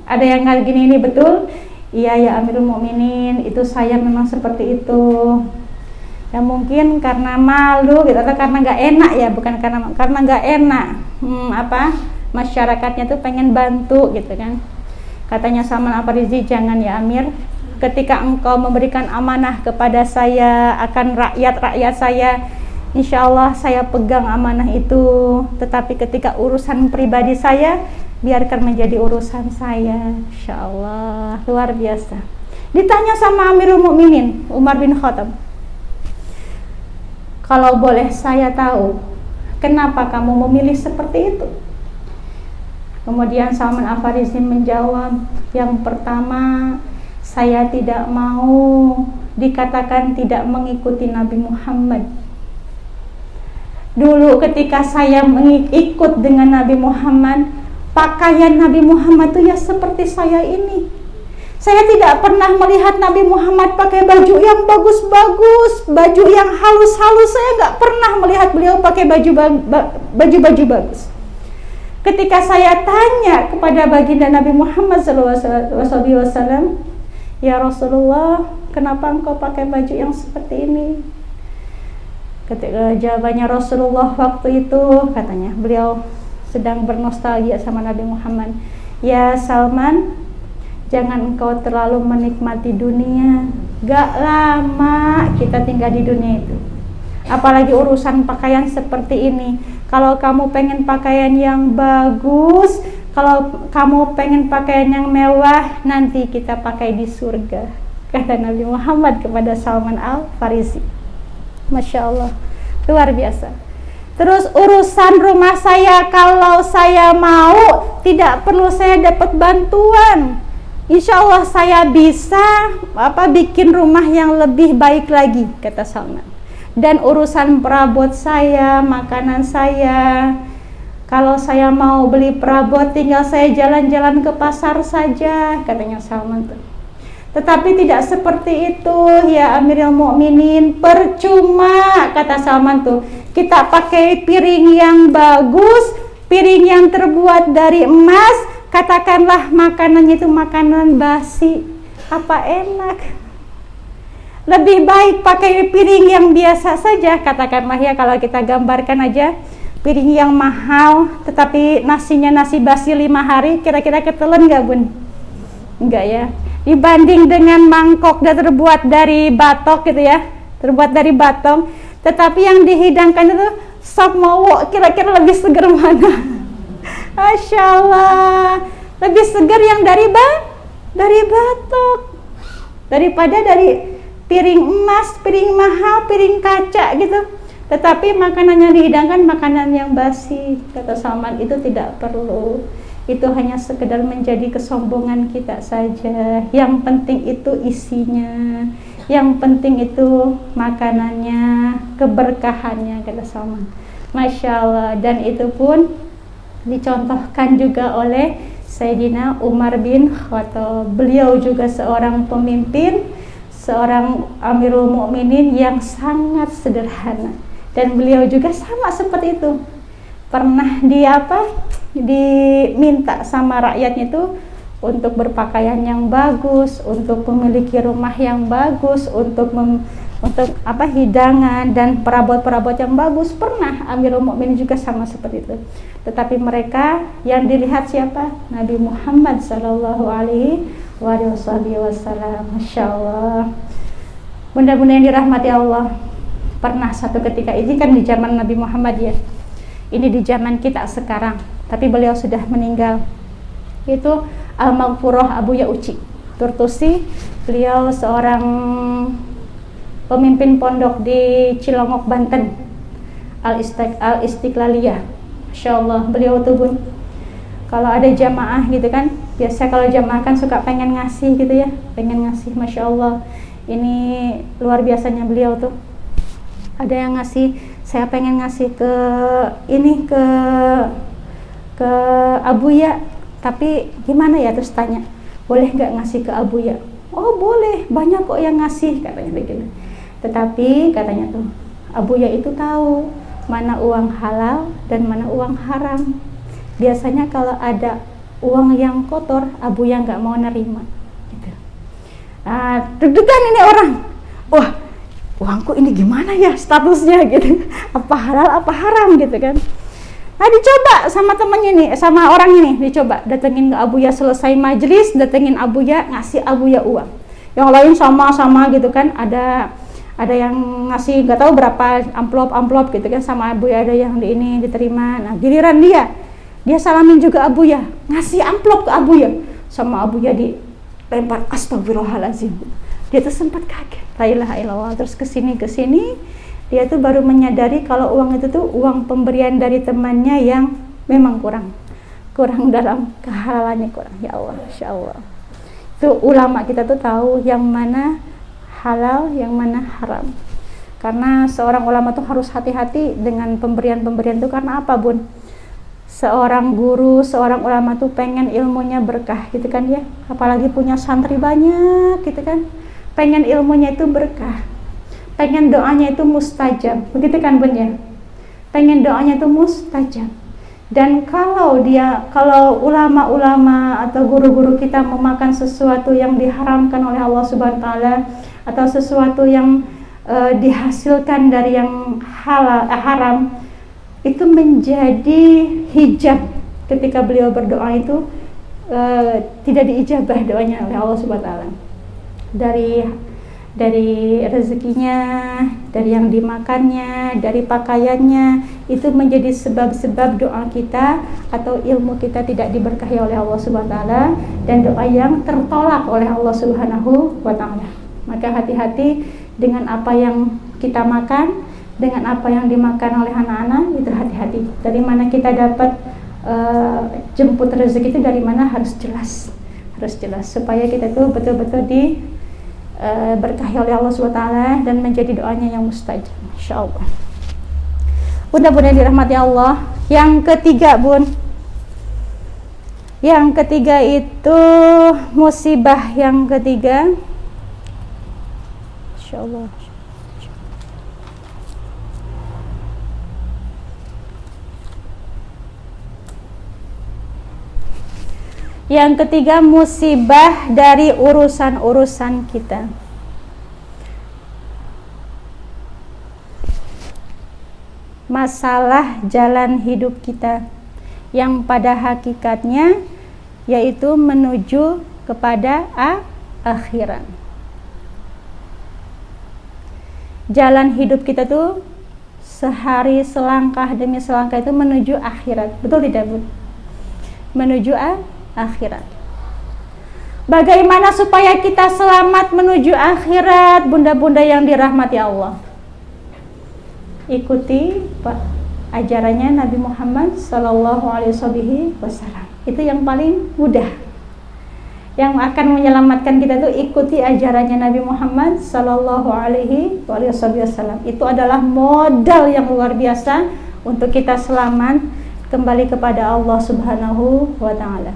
"Ada yang kayak gini ini betul?" "Iya ya Amirul Mukminin, itu saya memang seperti itu. Ya mungkin karena malu gitu, atau karena nggak enak ya, bukan karena nggak enak. Masyarakatnya tuh pengen bantu gitu kan." Katanya Salman Al-Farisi, "Jangan ya Amir, ketika engkau memberikan amanah kepada saya akan rakyat-rakyat saya, insya Allah saya pegang amanah itu. Tetapi ketika urusan pribadi saya, biarkan menjadi urusan saya." Insya Allah, luar biasa. Ditanya sama Amirul Mukminin Umar bin Khattab, "Kalau boleh saya tahu, kenapa kamu memilih seperti itu?" Kemudian Salman Al-Farisi menjawab, "Yang pertama, saya tidak mau dikatakan tidak mengikuti Nabi Muhammad. Dulu ketika saya mengikut dengan Nabi Muhammad, pakaian Nabi Muhammad itu ya seperti saya ini. Saya tidak pernah melihat Nabi Muhammad pakai baju yang bagus-bagus, baju yang halus-halus. Saya nggak pernah melihat beliau pakai baju-baju bagus. Ketika saya tanya kepada baginda Nabi Muhammad SAW, ya Rasulullah, kenapa engkau pakai baju yang seperti ini? Ketika jawabannya Rasulullah waktu itu, katanya beliau sedang bernostalgia sama Nabi Muhammad. Ya Salman, jangan engkau terlalu menikmati dunia. Gak lama kita tinggal di dunia itu. Apalagi urusan pakaian seperti ini. Kalau kamu pengen pakaian yang bagus, kalau kamu pengen pakaian yang mewah, nanti kita pakai di surga, kata Nabi Muhammad kepada Salman Al-Farisi. Masya Allah, luar biasa. Terus urusan rumah saya, kalau saya mau, tidak perlu saya dapat bantuan. Insya Allah saya bisa bikin rumah yang lebih baik lagi, kata Salman. Dan urusan perabot saya, makanan saya, kalau saya mau beli perabot tinggal saya jalan-jalan ke pasar saja, katanya Salman tuh. Tetapi tidak seperti itu ya Amirul Mukminin, percuma, kata Salman tuh, kita pakai piring yang bagus, piring yang terbuat dari emas, katakanlah makanannya itu makanan basi, apa enak. Lebih baik pakai piring yang biasa saja, katakanlah ya, kalau kita gambarkan aja, piring yang mahal tetapi nasinya nasi basi 5 hari, kira-kira ketelan nggak Bun? Enggak ya. Dibanding dengan mangkok dan terbuat dari batok gitu ya, terbuat dari batong, tetapi yang dihidangkan itu sop mawo, kira-kira lebih segar mana? Masya Allah, lebih segar yang dari batok daripada dari piring emas, piring mahal, piring kaca gitu. Tetapi makanan yang dihidangkan makanan yang basi, kata Salman, itu tidak perlu. Itu hanya sekedar menjadi kesombongan kita saja. Yang penting itu isinya, yang penting itu makanannya, keberkahannya, kata Salman. Masya Allah. Dan itu pun dicontohkan juga oleh Sayyidina Umar bin Khattab. Beliau juga seorang pemimpin, seorang Amirul Mukminin yang sangat sederhana. Dan beliau juga sama seperti itu. Pernah diminta sama rakyatnya itu untuk berpakaian yang bagus, untuk memiliki rumah yang bagus, untuk hidangan dan perabot-perabot yang bagus. Pernah Amirul Mukminin juga sama seperti itu. Tetapi mereka yang dilihat siapa? Nabi Muhammad sallallahu alaihi wasallam. Masya Allah. Bunda-bunda yang dirahmati Allah, pernah satu ketika, ini kan di zaman Nabi Muhammad ya, ini di zaman kita sekarang, tapi beliau sudah meninggal. Itu Al-Maghfurah Abu Ya'uci Turtusi. Beliau seorang pemimpin pondok di Cilongok, Banten, Al-Istiqlaliyah. Masya Allah, beliau tuh Bun, kalau ada jamaah gitu kan, biasa kalau jamaah kan suka pengen ngasih gitu ya, pengen ngasih. Masya Allah, ini luar biasanya beliau tuh. Ada yang ngasih, saya pengen ngasih ke Abuya, tapi gimana ya, terus tanya, boleh nggak ngasih ke Abuya? Oh boleh, banyak kok yang ngasih, katanya begitu. Tetapi katanya tuh, Abuya itu tahu mana uang halal dan mana uang haram. Biasanya kalau ada uang yang kotor, Abuya nggak mau nerima gitu. Deg-degan ini orang, wah uangku ini gimana ya statusnya gitu, apa halal apa haram gitu kan. Nah dicoba sama temennya nih, sama orang ini, dicoba datengin ke Abuya, selesai majelis datengin Abuya, ngasih Abuya uang. Yang lain sama-sama gitu kan, ada yang ngasih nggak tahu berapa amplop gitu kan sama Abuya, ada yang ini diterima. Nah giliran dia salamin juga Abuya, ngasih amplop ke Abuya, sama Abuya dilempar, astagfirullahaladzim. Dia tuh sempat kaget, la ilaha illallah. Terus kesini dia tuh baru menyadari kalau uang itu tuh uang pemberian dari temannya yang memang kurang dalam kehalalannya, kurang. Ya Allah, Masya Allah. Itu ulama kita tuh tahu yang mana halal, yang mana haram. Karena seorang ulama tuh harus hati-hati dengan pemberian-pemberian itu. Karena apa Bun? Seorang guru, seorang ulama tuh pengen ilmunya berkah gitu kan ya, apalagi punya santri banyak gitu kan, pengen ilmunya itu berkah, pengen doanya itu mustajab, begitu kan Bun ya, pengen doanya itu mustajab. Dan kalau ulama-ulama atau guru-guru kita memakan sesuatu yang diharamkan oleh Allah Subhanahu wa taala, atau sesuatu yang dihasilkan dari yang haram, itu menjadi hijab ketika beliau berdoa itu, tidak diijabah doanya oleh Allah Subhanahu wa taala. Dari rezekinya, dari yang dimakannya, dari pakaiannya, itu menjadi sebab-sebab doa kita atau ilmu kita tidak diberkahi oleh Allah Subhanahu wa taala, dan doa yang tertolak oleh Allah Subhanahu wa taala. Maka hati-hati dengan apa yang kita makan, dengan apa yang dimakan oleh anak-anak, itu hati-hati. Dari mana kita dapat jemput rezeki itu, dari mana harus jelas supaya kita tuh betul-betul berkahi oleh Allah SWT dan menjadi doanya yang mustajab insyaallah. Bunda-bunda yang dirahmati Allah, yang ketiga Bun, yang ketiga itu musibah yang ketiga insyaallah. Yang ketiga, musibah dari urusan-urusan kita. Masalah jalan hidup kita yang pada hakikatnya yaitu menuju kepada akhirat. Jalan hidup kita tuh sehari selangkah demi selangkah itu menuju akhirat. Betul tidak, Bu? Menuju akhirat. Bagaimana supaya kita selamat menuju akhirat, bunda-bunda yang dirahmati Allah? Ikuti ajarannya Nabi Muhammad sallallahu alaihi wasallam. Itu yang paling mudah. Yang akan menyelamatkan kita itu ikuti ajarannya Nabi Muhammad sallallahu alaihi wasallam. Itu adalah modal yang luar biasa untuk kita selamat kembali kepada Allah Subhanahu wa taala.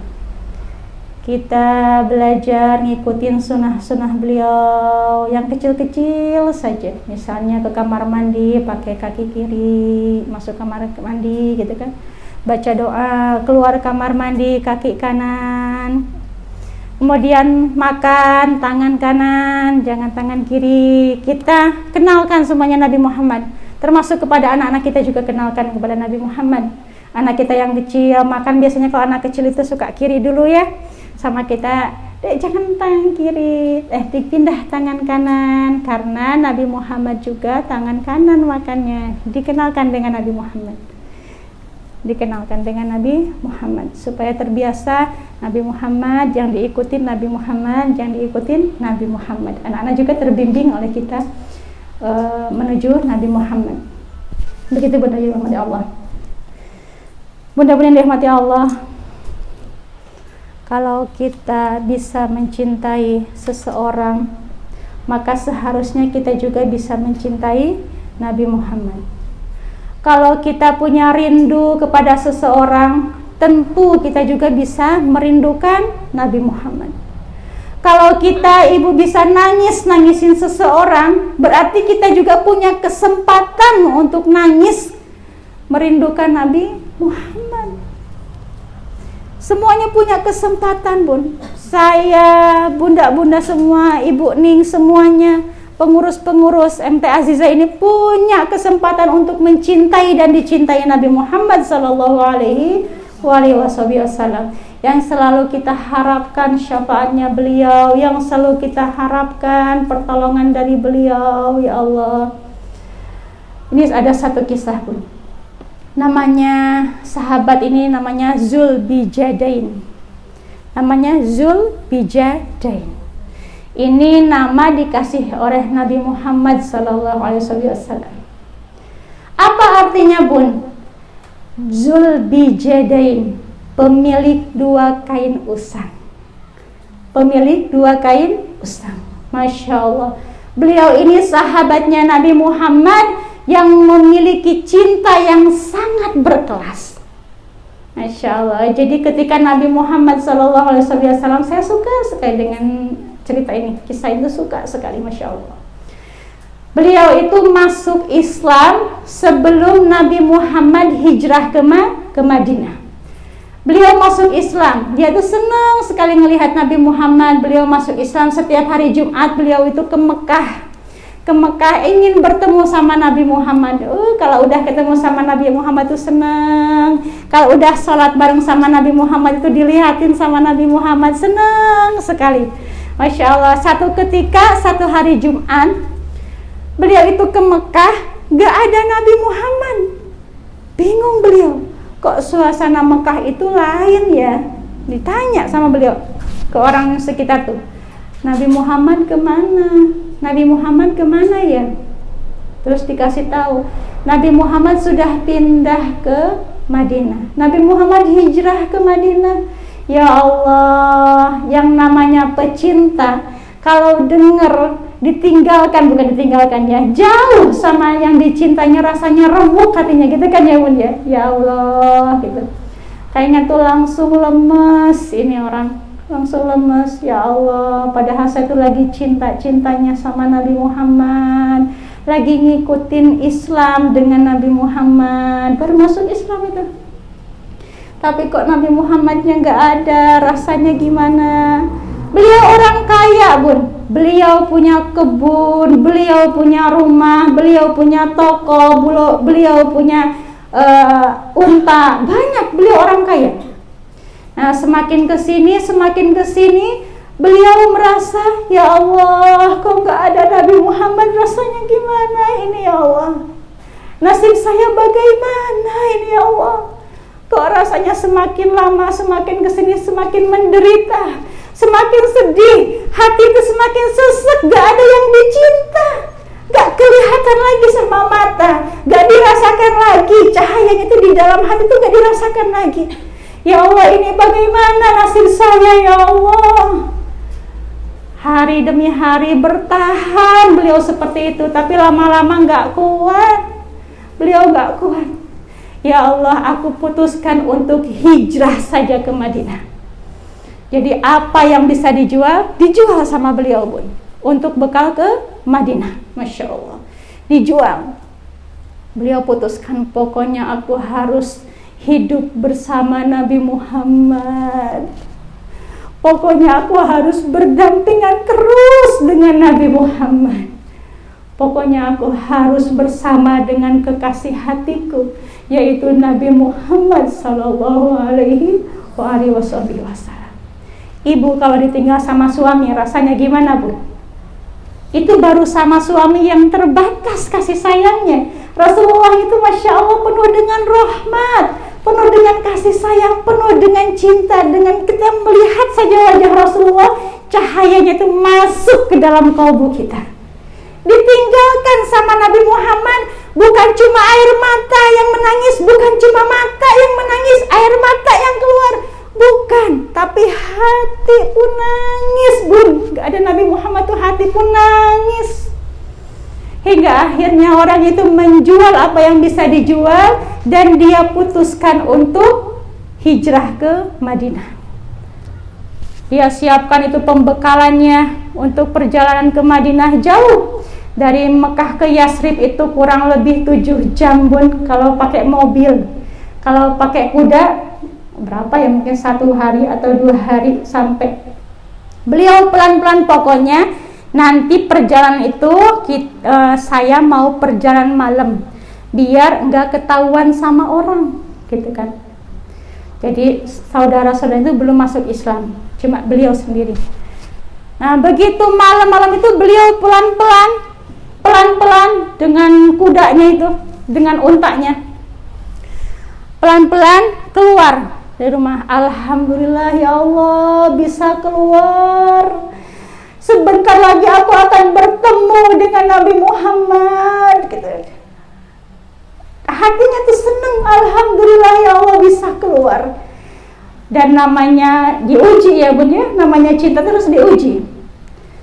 Kita belajar ngikutin sunnah-sunnah beliau yang kecil-kecil saja. Misalnya ke kamar mandi pakai kaki kiri, masuk kamar mandi gitu kan. Baca doa, keluar kamar mandi kaki kanan. Kemudian makan tangan kanan, jangan tangan kiri. Kita kenalkan semuanya Nabi Muhammad. Termasuk kepada anak-anak kita juga kenalkan kepada Nabi Muhammad. Anak kita yang kecil makan biasanya kalau anak kecil itu suka kiri dulu ya. Sama kita, Dek jangan tangan kiri, dipindah tangan kanan, karena Nabi Muhammad juga tangan kanan makannya. Dikenalkan dengan Nabi Muhammad. Dikenalkan dengan Nabi Muhammad supaya terbiasa Nabi Muhammad, yang diikutin Nabi Muhammad, yang diikutin Nabi Muhammad. Anak-anak juga terbimbing oleh kita menuju Nabi Muhammad. Begitu bunda yang dirahmati Allah. Bunda-bunda yang dirahmati Allah, kalau kita bisa mencintai seseorang, maka seharusnya kita juga bisa mencintai Nabi Muhammad. Kalau kita punya rindu kepada seseorang, tentu kita juga bisa merindukan Nabi Muhammad. Kalau kita ibu bisa nangisin seseorang, berarti kita juga punya kesempatan untuk nangis merindukan Nabi Muhammad. Semuanya punya kesempatan, Bun. Saya, bunda-bunda semua, Ibu Ning semuanya, pengurus-pengurus MT Aziza ini punya kesempatan untuk mencintai dan dicintai Nabi Muhammad sallallahu alaihi wasallam. Yang selalu kita harapkan syafaatnya beliau, yang selalu kita harapkan pertolongan dari beliau, ya Allah. Ini ada satu kisah, Bun. Namanya sahabat ini namanya Zulbijadain. Namanya Zulbijadain. Ini nama dikasih oleh Nabi Muhammad sallallahu alaihi wasallam. Apa artinya, Bun? Zulbijadain, pemilik dua kain usang. Pemilik dua kain usang. Masya Allah. Beliau ini sahabatnya Nabi Muhammad yang memiliki cinta yang sangat berkelas. Masya Allah. Jadi ketika Nabi Muhammad SAW, saya suka sekali dengan cerita ini, kisah itu suka sekali, Masya Allah. Beliau itu masuk Islam sebelum Nabi Muhammad hijrah ke Madinah. Beliau masuk Islam, dia itu senang sekali melihat Nabi Muhammad. Beliau masuk Islam setiap hari Jumat, beliau itu ke Mekah ingin bertemu sama Nabi Muhammad. Kalau udah ketemu sama Nabi Muhammad itu senang. Kalau udah sholat bareng sama Nabi Muhammad itu dilihatin sama Nabi Muhammad, senang sekali. Masya Allah. Satu ketika, satu hari Jumat, beliau itu ke Mekah, gak ada Nabi Muhammad. Bingung beliau, kok suasana Mekah itu lain ya. Ditanya sama beliau ke orang sekitar tuh, Nabi Muhammad kemana? Nabi Muhammad kemana ya? Terus dikasih tahu, Nabi Muhammad sudah pindah ke Madinah. Nabi Muhammad hijrah ke Madinah. Ya Allah, yang namanya pecinta, Kalau dengar ditinggalkan, bukan ditinggalkan ya, jauh sama yang dicintanya, rasanya remuk hatinya gitu kan ya Bun ya. Ya Allah gitu. Kayaknya tuh langsung lemes ini orang, langsung lemes. Ya Allah, padahal saya tuh lagi cinta-cintanya sama Nabi Muhammad, lagi ngikutin Islam dengan Nabi Muhammad, baru masuk Islam itu. Tapi kok Nabi Muhammadnya nggak ada, rasanya gimana? Beliau orang kaya Bun, beliau punya kebun, beliau punya rumah, beliau punya toko, beliau punya unta, banyak, beliau orang kaya. Nah semakin kesini beliau merasa, ya Allah kok nggak ada Nabi Muhammad, rasanya gimana ini ya Allah, nasib saya bagaimana ini ya Allah. Kok rasanya semakin lama, semakin kesini semakin menderita, semakin sedih, hati itu semakin sesek, gak ada yang dicinta, gak kelihatan lagi sama mata, gak dirasakan lagi, cahayanya itu di dalam hati itu gak dirasakan lagi. Ya Allah, ini bagaimana nasib saya ya Allah. Hari demi hari bertahan beliau seperti itu, tapi lama-lama gak kuat, beliau gak kuat. Ya Allah, aku putuskan untuk hijrah saja ke Madinah. Jadi apa yang bisa dijual sama beliau Bun, untuk bekal ke Madinah. Masya Allah, dijual. Beliau putuskan, pokoknya aku harus hidup bersama Nabi Muhammad, pokoknya aku harus berdampingan terus dengan Nabi Muhammad, pokoknya aku harus bersama dengan kekasih hatiku, yaitu Nabi Muhammad sallallahu alaihi wasallam. Ibu kalau ditinggal sama suami rasanya gimana Bu? Itu baru sama suami yang terbatas kasih sayangnya. Rasulullah itu Masya Allah penuh dengan rahmat, penuh dengan kasih sayang, penuh dengan cinta. Dengan kita melihat saja wajah Rasulullah, cahayanya itu masuk ke dalam kalbu kita. Ditinggalkan sama Nabi Muhammad, bukan cuma air mata yang menangis, bukan cuma mata yang menangis, air mata yang keluar, bukan, tapi hati pun nangis Bun. Gak ada Nabi Muhammad tuh hati pun nangis. Hingga akhirnya orang itu menjual apa yang bisa dijual, dan dia putuskan untuk hijrah ke Madinah. Dia siapkan itu pembekalannya untuk perjalanan ke Madinah jauh. Dari Mekah ke Yasrib itu kurang lebih 7 jam Bun, kalau pakai mobil. Kalau pakai kuda berapa ya, mungkin 1 hari atau 2 hari sampai. Beliau pelan-pelan, pokoknya nanti perjalanan itu saya mau perjalanan malam biar enggak ketahuan sama orang gitu kan. Jadi saudara-saudara itu belum masuk Islam, cuma beliau sendiri. Nah begitu malam-malam itu beliau pelan-pelan dengan kudanya itu, dengan untanya, pelan-pelan keluar dari rumah. Alhamdulillah ya Allah, bisa keluar. Sebentar lagi aku akan bertemu dengan Nabi Muhammad gitu. Hatinya tuh seneng, alhamdulillah ya Allah bisa keluar. Dan namanya diuji ya Bun ya, namanya cinta terus diuji.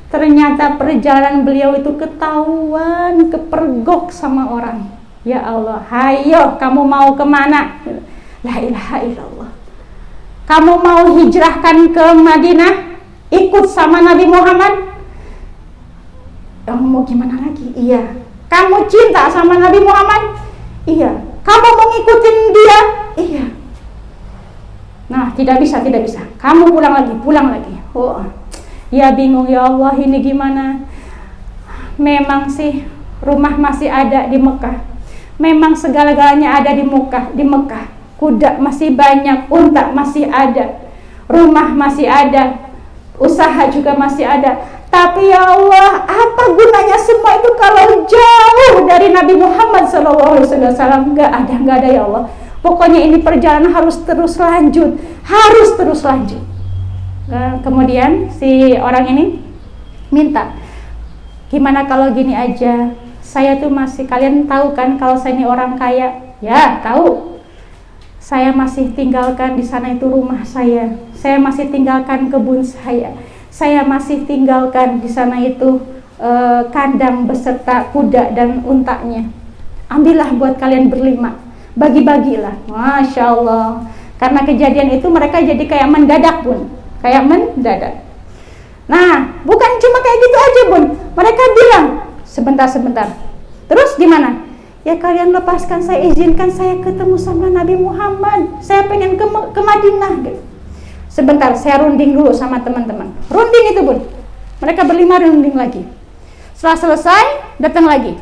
Ternyata perjalanan beliau itu ketahuan, kepergok sama orang. Ya Allah, hayo kamu mau kemana? La ilaha illallah. Kamu mau hijrahkan ke Madinah, ikut sama Nabi Muhammad? Kamu mau gimana lagi? Iya. Kamu cinta sama Nabi Muhammad? Iya. Kamu mau ngikutin dia? Iya. Nah, tidak bisa. Kamu pulang lagi. Oh. Ya bingung ya Allah, ini gimana? Memang sih rumah masih ada di Mekah. Memang segala-galanya ada di Mekah. Kuda masih banyak, unta masih ada, rumah masih ada, usaha juga masih ada. Tapi ya Allah, apa gunanya semua itu kalau jauh dari Nabi Muhammad SAW? Nggak ada ya Allah. Pokoknya ini perjalanan harus terus lanjut. Nah, kemudian si orang ini minta, gimana kalau gini aja, saya tuh masih, kalian tahu kan kalau saya ini orang kaya? Ya tahu. Saya masih tinggalkan di sana itu rumah saya masih tinggalkan kebun saya saya masih tinggalkan di sana itu kandang beserta kuda dan untanya. Ambillah buat kalian berlima, bagi-bagilah. Masya Allah. Karena kejadian itu mereka jadi kayak mendadak Bun, kayak mendadak. Nah, bukan cuma kayak gitu aja Bun, mereka bilang sebentar. Terus gimana? Ya kalian lepaskan, saya izinkan saya ketemu sama Nabi Muhammad, saya pengen ke Madinah gitu. Sebentar, saya runding dulu sama teman-teman. Runding itu Bun, mereka berlima runding lagi. Setelah selesai, datang lagi.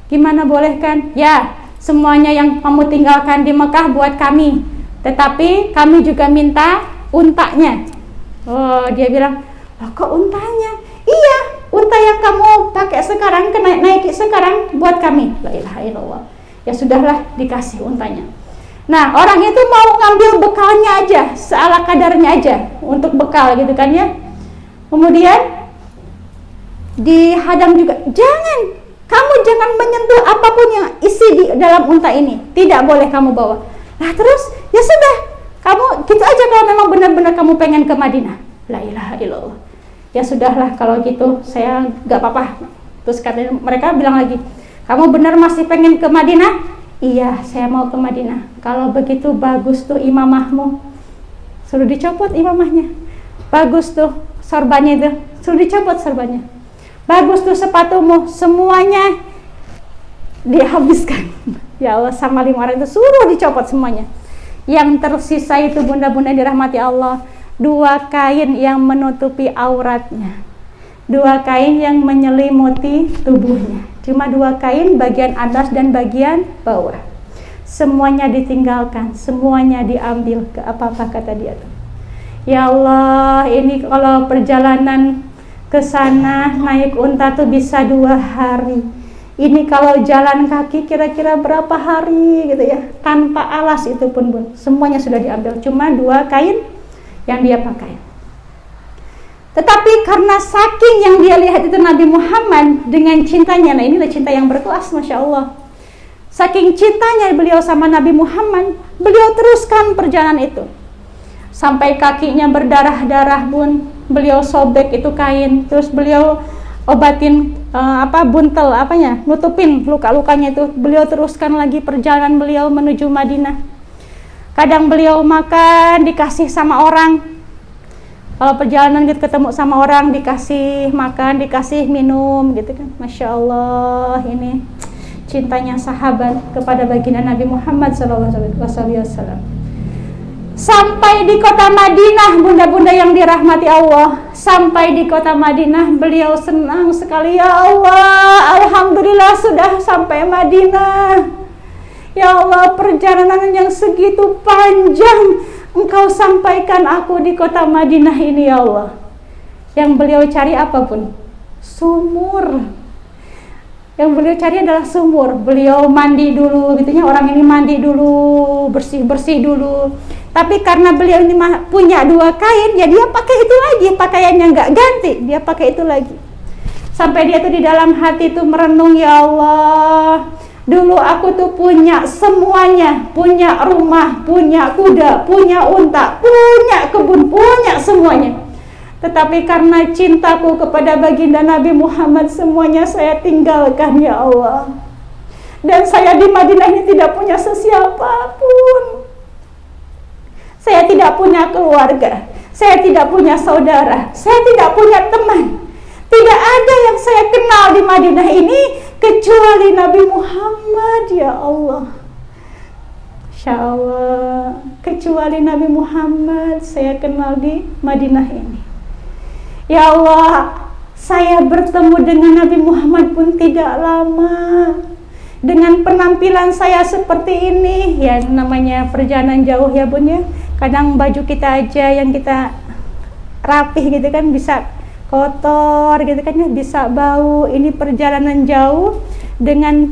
Gimana, boleh kan? Ya, semuanya yang kamu tinggalkan di Mekah buat kami, tetapi kami juga minta untanya. Oh, dia bilang, oh, kok untanya? Iya, unta yang kamu pakai sekarang, naiki sekarang buat kami. La ilaha illallah. Ya sudahlah, dikasih untanya. Nah, orang itu mau ngambil bekalnya aja, seala kadarnya aja, untuk bekal gitu kan ya. Kemudian dihadang juga, kamu jangan menyentuh apapun yang isi di dalam unta ini, tidak boleh kamu bawa. Nah terus, ya sudah, kamu gitu aja kalau memang benar-benar kamu pengen ke Madinah. La ilaha illallah. Ya sudahlah kalau gitu, saya gak apa-apa. Terus katanya, mereka bilang lagi, kamu benar masih pengen ke Madinah? Iya, saya mau ke Madinah. Kalau begitu bagus tuh imamahmu, suruh dicopot imamahnya. Bagus tuh sorbannya itu, suruh dicopot sorbannya. Bagus tuh sepatumu, semuanya dihabiskan. Ya Allah, sama 5 orang itu suruh dicopot semuanya. Yang tersisa itu bunda-bunda dirahmati Allah, 2 kain yang menutupi auratnya, 2 kain yang menyelimuti tubuhnya. Cuma 2 kain, bagian atas dan bagian bawah. Semuanya ditinggalkan, semuanya diambil. Ke apa-apa kata dia tuh. Ya Allah, ini kalau perjalanan ke sana naik unta tuh bisa 2 hari. Ini kalau jalan kaki kira-kira berapa hari gitu ya, tanpa alas itu pun Bun, semuanya sudah diambil, cuma 2 kain yang dia pakai. Tetapi karena saking yang dia lihat itu Nabi Muhammad dengan cintanya, nah inilah cinta yang berkelas, Masya Allah. Saking cintanya beliau sama Nabi Muhammad, beliau teruskan perjalanan itu sampai kakinya berdarah-darah Bun. Beliau sobek itu kain, terus beliau obatin buntel nutupin luka-lukanya itu. Beliau teruskan lagi perjalanan beliau menuju Madinah. Kadang beliau makan dikasih sama orang. Kalau perjalanan gitu ketemu sama orang, dikasih makan, dikasih minum gitu kan. Masya Allah, ini cintanya sahabat kepada baginda Nabi Muhammad SAW. Sampai di kota Madinah, bunda-bunda yang dirahmati Allah, sampai di kota Madinah beliau senang sekali. Ya Allah, alhamdulillah sudah sampai Madinah. Ya Allah, perjalanan yang segitu panjang Engkau sampaikan aku di kota Madinah ini ya Allah. Yang beliau cari apapun, sumur. Yang beliau cari adalah sumur. Beliau mandi dulu, gitunya orang ini mandi dulu, bersih-bersih dulu. Tapi karena beliau ini punya 2 kain, ya dia pakai itu lagi, pakaiannya nggak ganti, dia pakai itu lagi. Sampai dia tuh di dalam hati tuh merenung, ya Allah, dulu aku tuh punya semuanya, punya rumah, punya kuda, punya unta, punya kebun, punya semuanya. Tetapi karena cintaku kepada baginda Nabi Muhammad, semuanya saya tinggalkan ya Allah. Dan saya di Madinah ini tidak punya sesiapapun. Saya tidak punya keluarga, saya tidak punya saudara, saya tidak punya teman. Tidak ada yang saya kenal di Madinah ini kecuali Nabi Muhammad ya Allah. Insya Allah, kecuali Nabi Muhammad saya kenal di Madinah ini. Ya Allah, saya bertemu dengan Nabi Muhammad pun tidak lama. Dengan penampilan saya seperti ini, ya namanya perjalanan jauh ya Bun ya. Kadang baju kita aja yang kita rapih gitu kan bisa kotor gitu kan ya, bisa bau. Ini perjalanan jauh dengan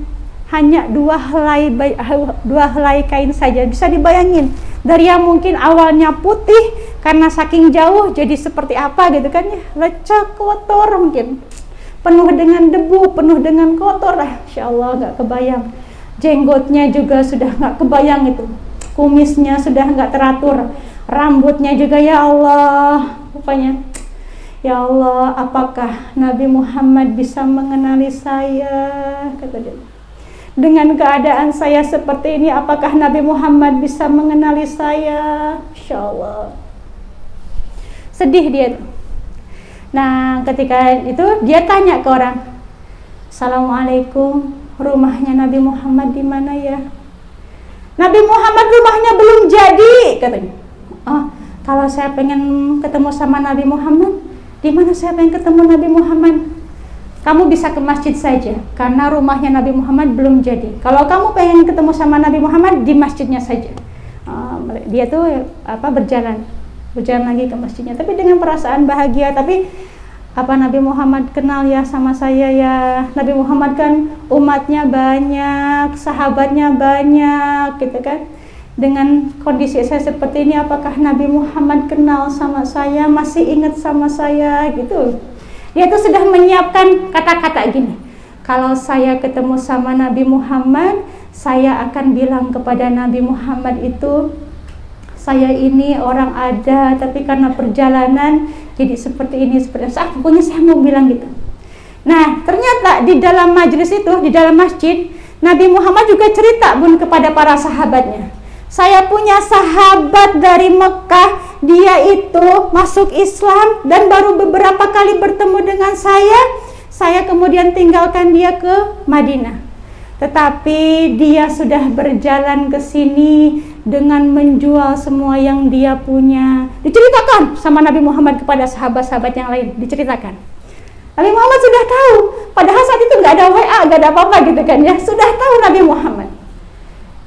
hanya 2 helai kain saja. Bisa dibayangin dari yang mungkin awalnya putih karena saking jauh jadi seperti apa gitu kan ya, lecek, kotor mungkin, penuh dengan debu, penuh dengan kotor. Insya Allah nggak kebayang. Jenggotnya juga sudah nggak kebayang itu, kumisnya sudah nggak teratur, rambutnya juga ya Allah, rupanya Ya Allah, apakah Nabi Muhammad bisa mengenali saya? Kata dia. Dengan keadaan saya seperti ini, apakah Nabi Muhammad bisa mengenali saya? Insya Allah. Sedih dia. Nah, ketika itu dia tanya ke orang, Assalamualaikum, rumahnya Nabi Muhammad di mana ya? Nabi Muhammad rumahnya belum jadi, katanya. Oh, kalau saya pengen ketemu sama Nabi Muhammad, di mana saya pengen ketemu Nabi Muhammad? Kamu bisa ke masjid saja, karena rumahnya Nabi Muhammad belum jadi. Kalau kamu pengen ketemu sama Nabi Muhammad, di masjidnya saja. Dia tuh berjalan lagi ke masjidnya, tapi dengan perasaan bahagia. Tapi apa Nabi Muhammad kenal ya sama saya ya? Nabi Muhammad kan umatnya banyak, sahabatnya banyak, gitu kan? Dengan kondisi saya seperti ini, apakah Nabi Muhammad kenal sama saya, masih ingat sama saya, gitu. Dia tuh sudah menyiapkan kata-kata gini, kalau saya ketemu sama Nabi Muhammad, saya akan bilang kepada Nabi Muhammad itu, saya ini orang ada, tapi karena perjalanan jadi seperti ini, seperti itu. Pokoknya saya mau bilang gitu. Nah, ternyata di dalam majelis itu, di dalam masjid, Nabi Muhammad juga cerita Bun kepada para sahabatnya. Saya punya sahabat dari Mekah, dia itu masuk Islam dan baru beberapa kali bertemu dengan saya kemudian tinggalkan dia ke Madinah. Tetapi dia sudah berjalan ke sini dengan menjual semua yang dia punya. Diceritakan sama Nabi Muhammad kepada sahabat-sahabat yang lain, diceritakan. Nabi Muhammad sudah tahu, padahal saat itu nggak ada WA, nggak ada apa-apa gitu kan ya. Sudah tahu Nabi Muhammad.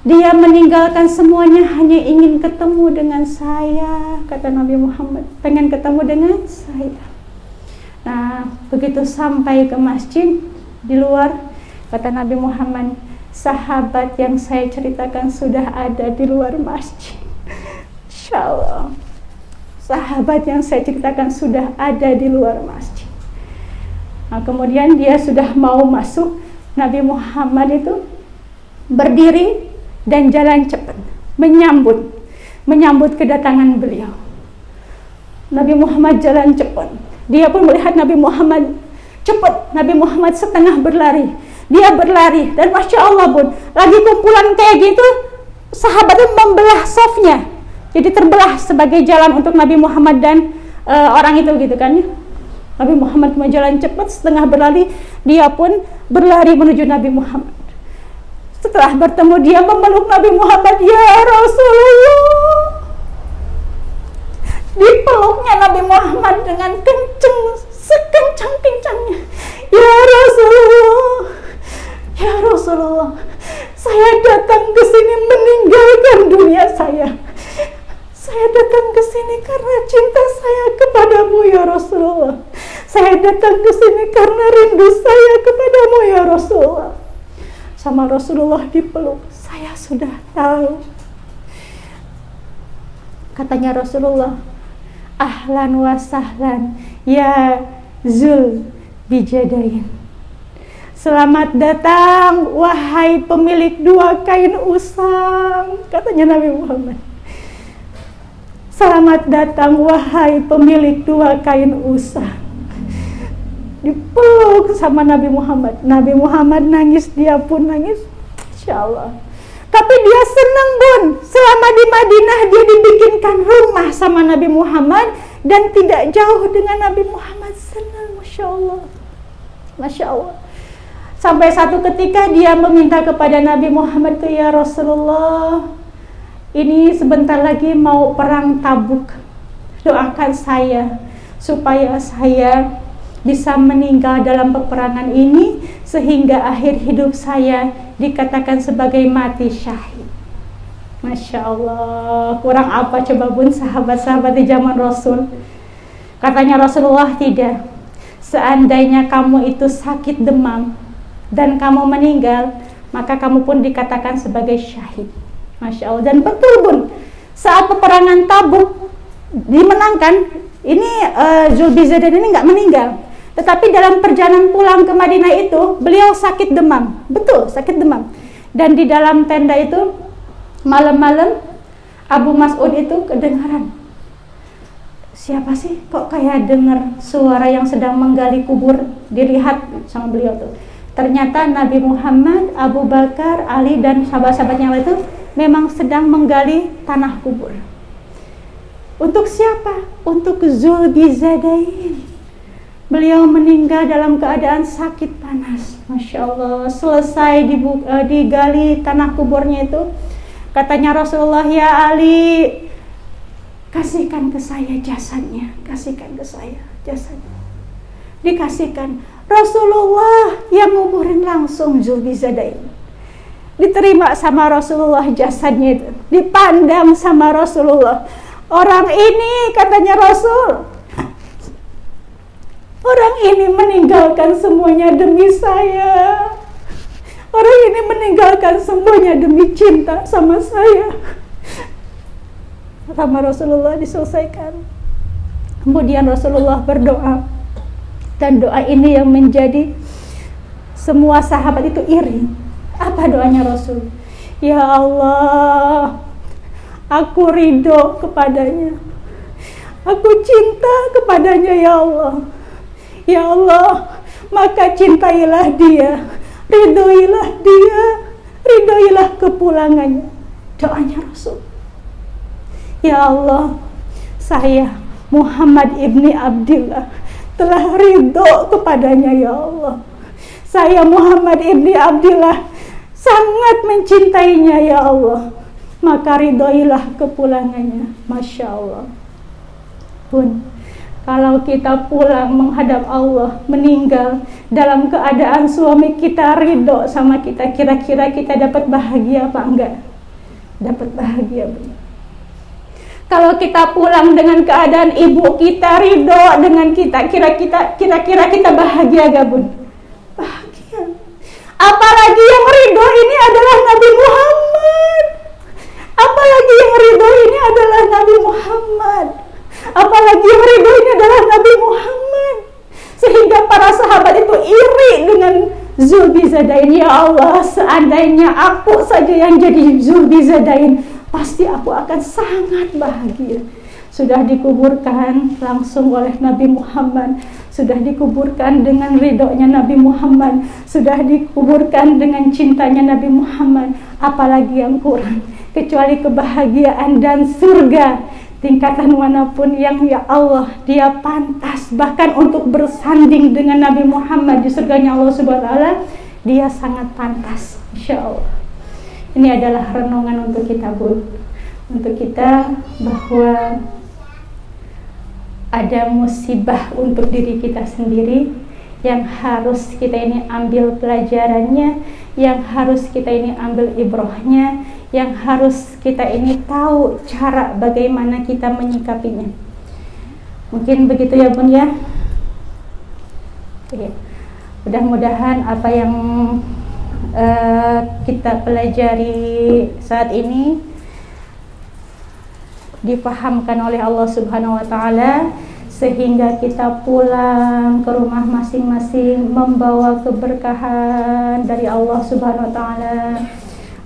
Dia meninggalkan semuanya hanya ingin ketemu dengan saya, kata Nabi Muhammad. Pengen ketemu dengan saya. Nah, begitu sampai ke masjid, di luar, kata Nabi Muhammad, sahabat yang saya ceritakan sudah ada di luar masjid. Insya Allah, sahabat yang saya ceritakan sudah ada di luar masjid. Nah, kemudian dia sudah mau masuk, Nabi Muhammad itu berdiri dan jalan cepat menyambut kedatangan beliau. Nabi Muhammad jalan cepat. Dia pun melihat Nabi Muhammad cepat. Nabi Muhammad setengah berlari. Dia berlari dan Masya Allah Bun, lagi kumpulan kayak gitu, sahabat itu membelah safnya. Jadi terbelah sebagai jalan untuk Nabi Muhammad dan orang itu gitu kan ya. Nabi Muhammad cuma jalan cepat, setengah berlari. Dia pun berlari menuju Nabi Muhammad. Setelah bertemu, dia memeluk Nabi Muhammad, ya Rasulullah. Dipeluknya Nabi Muhammad dengan kenceng, sekencang-kencangnya. Ya Rasulullah, ya Rasulullah, saya datang ke sini meninggalkan dunia saya. Saya datang ke sini karena cinta saya kepadamu ya Rasulullah. Saya datang ke sini karena rindu saya kepadamu ya Rasulullah. Sama Rasulullah dipeluk, saya sudah tahu. Katanya Rasulullah, ahlan wa sahlan ya Zul Bijadain. Selamat datang wahai pemilik dua kain usang, katanya Nabi Muhammad. Selamat datang wahai pemilik dua kain usang. Dipeluk sama Nabi Muhammad. Nabi Muhammad nangis, dia pun nangis. Insya Allah. Tapi dia senang Bun. Selama di Madinah dia dibikinkan rumah sama Nabi Muhammad dan tidak jauh dengan Nabi Muhammad. Senang, Masya Allah. Masya Allah. Sampai satu ketika dia meminta kepada Nabi Muhammad, ya Rasulullah, ini sebentar lagi mau perang Tabuk. Doakan saya supaya saya bisa meninggal dalam peperangan ini sehingga akhir hidup saya dikatakan sebagai mati syahid. Masya Allah, kurang apa coba Bun sahabat-sahabat di zaman Rasul. Katanya Rasulullah, tidak. Seandainya kamu itu sakit demam dan kamu meninggal, maka kamu pun dikatakan sebagai syahid. Masya Allah. Dan betul Bun, saat peperangan Tabuk dimenangkan, ini Zulbijadain ini nggak meninggal. Tetapi dalam perjalanan pulang ke Madinah itu, beliau sakit demam. Betul, sakit demam. Dan di dalam tenda itu, malam-malam, Abu Mas'ud itu kedengaran. siapa sih kok kayak dengar suara yang sedang menggali kubur? Dilihat sama beliau tuh, ternyata Nabi Muhammad, Abu Bakar, Ali dan sahabat-sahabatnya itu memang sedang menggali tanah kubur. Untuk siapa? Untuk Zulbizadain. Beliau meninggal dalam keadaan sakit panas. Masya Allah. Selesai digali tanah kuburnya itu, katanya Rasulullah, ya Ali, kasihkan ke saya jasadnya, kasihkan ke saya jasadnya. Dikasihkan. Rasulullah yang nguburin langsung Zulbizadain. Diterima sama Rasulullah jasadnya itu, dipandang sama Rasulullah. Orang ini, katanya Rasul, orang ini meninggalkan semuanya demi saya. Orang ini meninggalkan semuanya demi cinta sama saya. Sama Rasulullah diselesaikan. Kemudian Rasulullah berdoa, dan doa ini yang menjadi semua sahabat itu iri. Apa doanya Rasul? Ya Allah, aku ridho kepadanya, aku cinta kepadanya ya Allah. Ya Allah, maka cintailah dia, ridhoilah dia, ridhoilah kepulangannya. Doanya Rasul. Ya Allah, saya Muhammad ibni Abdillah telah ridho kepadanya ya Allah. Saya Muhammad ibni Abdillah sangat mencintainya ya Allah, maka ridhoilah kepulangannya. Masya Allah. Pun kalau kita pulang menghadap Allah, meninggal dalam keadaan suami kita ridho sama kita, kira-kira kita dapat bahagia apa enggak? Dapat bahagia, Bun. Kalau kita pulang dengan keadaan ibu kita ridho dengan kita, kira-kira kita bahagia gak, Bun? Bahagia. Apalagi yang ridho ini adalah Nabi Muhammad. Apalagi yang ridho ini adalah Nabi Muhammad. Apalagi yang ridho ini adalah Nabi Muhammad. Sehingga para sahabat itu iri dengan Zulbizadain. Ya Allah, seandainya aku saja yang jadi Zulbizadain, pasti aku akan sangat bahagia. Sudah dikuburkan langsung oleh Nabi Muhammad, sudah dikuburkan dengan ridhonya Nabi Muhammad, sudah dikuburkan dengan cintanya Nabi Muhammad. Apalagi yang kurang kecuali kebahagiaan dan surga tingkatan manapun yang ya Allah dia pantas bahkan untuk bersanding dengan Nabi Muhammad di surganya Allah Subhanahu wa taala. Dia sangat pantas, insyaallah. Ini adalah renungan untuk kita, Bun, untuk kita bahwa ada musibah untuk diri kita sendiri yang harus kita ini ambil pelajarannya, yang harus kita ini ambil ibrahnya, yang harus kita ini tahu cara bagaimana kita menyikapinya. Mungkin begitu ya, Bun, ya. Oke. Mudah-mudahan apa yang kita pelajari saat ini dipahamkan oleh Allah Subhanahu wa taala, sehingga kita pulang ke rumah masing-masing membawa keberkahan dari Allah Subhanahu wa taala,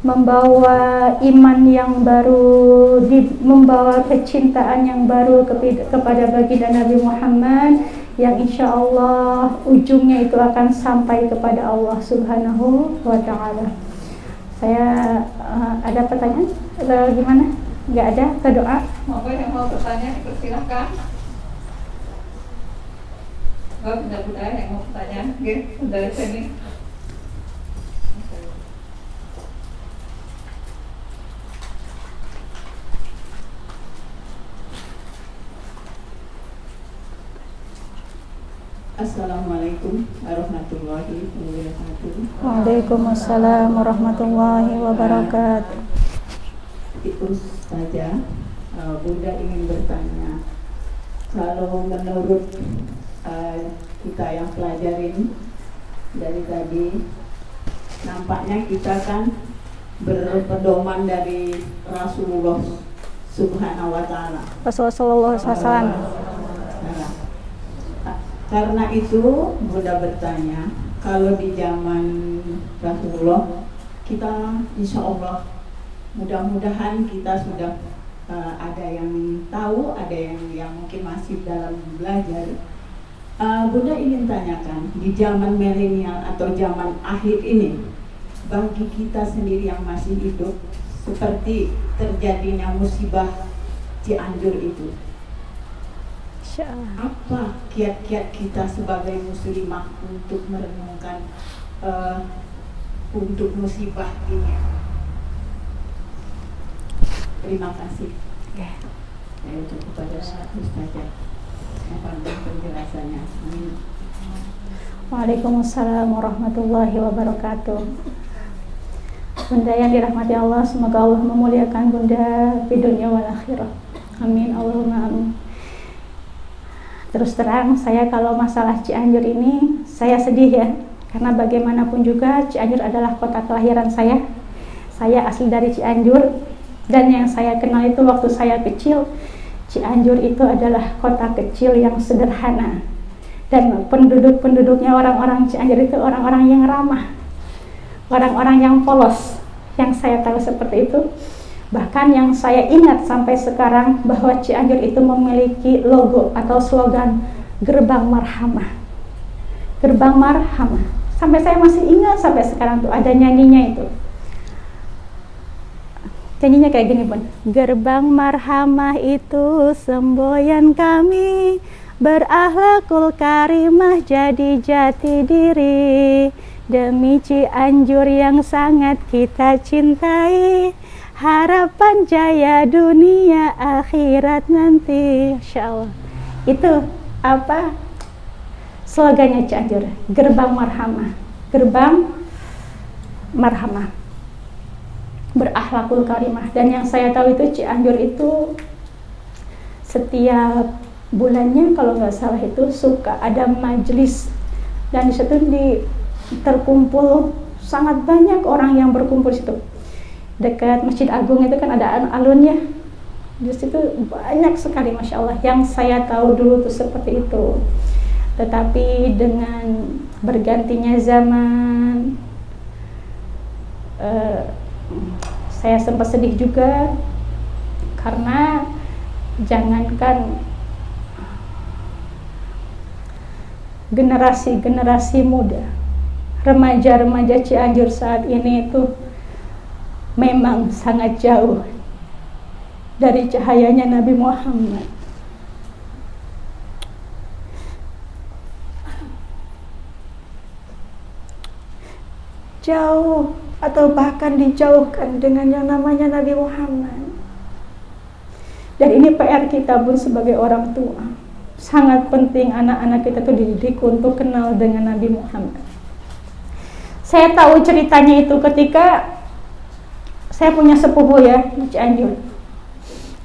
membawa iman yang baru, membawa kecintaan yang baru kepada baginda Nabi Muhammad, yang insya Allah ujungnya itu akan sampai kepada Allah Subhanahu wa taala. Saya ada pertanyaan atau gimana? Nggak ada, ke doa. Monggo yang mau bertanya dipersilahkan. Oh, bunda-bunda yang mau bertanya, oke, dari sini. Assalamualaikum warahmatullahi wabarakatuh. Waalaikumsalam warahmatullahi wabarakatuh. Itu saja, Bunda ingin bertanya, kalau menurut kita yang pelajarin dari tadi, nampaknya kita kan berpedoman dari Rasulullah Subhanahu wa taala. Rasulullah sallallahu alaihi wasallam. Karena itu Bunda bertanya, kalau di zaman Rasulullah, kita insya Allah mudah-mudahan kita sudah ada yang tahu, ada yang mungkin masih dalam belajar. Bunda ingin tanyakan, di zaman milenial atau zaman akhir ini, bagi kita sendiri yang masih hidup, seperti terjadinya musibah Cianjur itu, apa kiat-kiat kita sebagai muslimah untuk merenungkan untuk musibah ini? Terima kasih. Saya ucap kepada Ustazah mohon penjelasannya. Amin. Waalaikumsalam warahmatullahi wabarakatuh. Bunda yang dirahmati Allah, semoga Allah memuliakan Bunda di dunia wal akhirah. Amin, Allahumma amin. Terus terang, saya kalau masalah Cianjur ini, saya sedih ya. Karena bagaimanapun juga Cianjur adalah kota kelahiran saya. Saya asli dari Cianjur. Dan yang saya kenal itu waktu saya kecil, Cianjur itu adalah kota kecil yang sederhana. Dan penduduk-penduduknya orang-orang Cianjur itu orang-orang yang ramah. Orang-orang yang polos. Yang saya tahu seperti itu. Bahkan yang saya ingat sampai sekarang bahwa Cianjur itu memiliki logo atau slogan Gerbang Marhamah. Gerbang Marhamah. Sampai saya masih ingat sampai sekarang tuh ada nyanyinya itu. Nyanyinya kayak gini pun. Gerbang Marhamah itu semboyan kami, berakhlakul karimah jadi jati diri. Demi Cianjur yang sangat kita cintai, harapan jaya dunia akhirat nanti. Insya Allah. Itu apa slogannya Cianjur? Gerbang Marhamah. Gerbang Marhamah, berakhlakul karimah. Dan yang saya tahu itu Cianjur itu setiap bulannya kalau nggak salah itu suka ada majelis, dan di situ terkumpul sangat banyak orang yang berkumpul di situ. Dekat Masjid Agung itu kan ada alunnya, di situ banyak sekali, masya Allah. Yang saya tahu dulu tuh seperti itu. Tetapi dengan bergantinya zaman, saya sempat sedih juga karena jangankan generasi muda, remaja-remaja Cianjur saat ini itu memang sangat jauh dari cahayanya Nabi Muhammad. Jauh atau bahkan dijauhkan dengan yang namanya Nabi Muhammad. Dan ini PR kita pun sebagai orang tua. Sangat penting anak-anak kita tuh dididik untuk kenal dengan Nabi Muhammad. Saya tahu ceritanya itu ketika saya punya sepupu ya di Cianjur.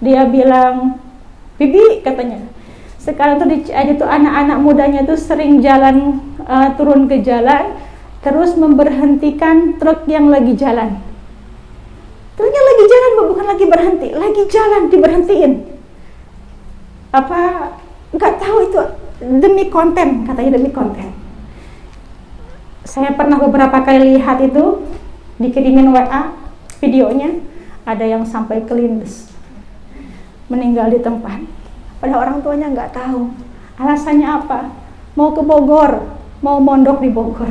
Dia bilang, "Bibi," katanya, "sekarang tuh di Cianjur tuh anak-anak mudanya tuh sering jalan turun ke jalan, terus memberhentikan truk yang lagi jalan. Truknya lagi jalan, bukan lagi berhenti, lagi jalan diberhentiin. Apa? Nggak tahu itu demi konten," katanya, demi konten. Saya pernah beberapa kali lihat itu, dikirimin WA videonya, ada yang sampai kelindes, meninggal di tempat. Padahal orang tuanya nggak tahu. Alasannya apa? Mau ke Bogor, mau mondok di Bogor.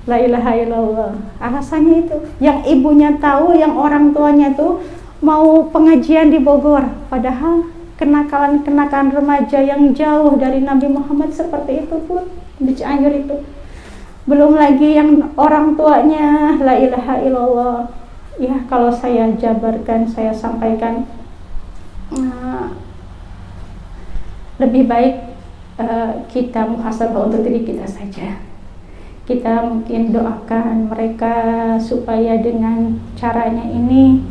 La ilaha illallah. Alasannya itu, yang ibunya tahu, yang orang tuanya tuh mau pengajian di Bogor. Padahal kenakalan-kenakalan remaja yang jauh dari Nabi Muhammad seperti itu pun di Cianjur itu. Belum lagi yang orang tuanya, la ilaha illallah. Ya, kalau saya jabarkan, saya sampaikan, lebih baik kita muhasabah untuk diri kita saja. Kita mungkin doakan mereka supaya dengan caranya ini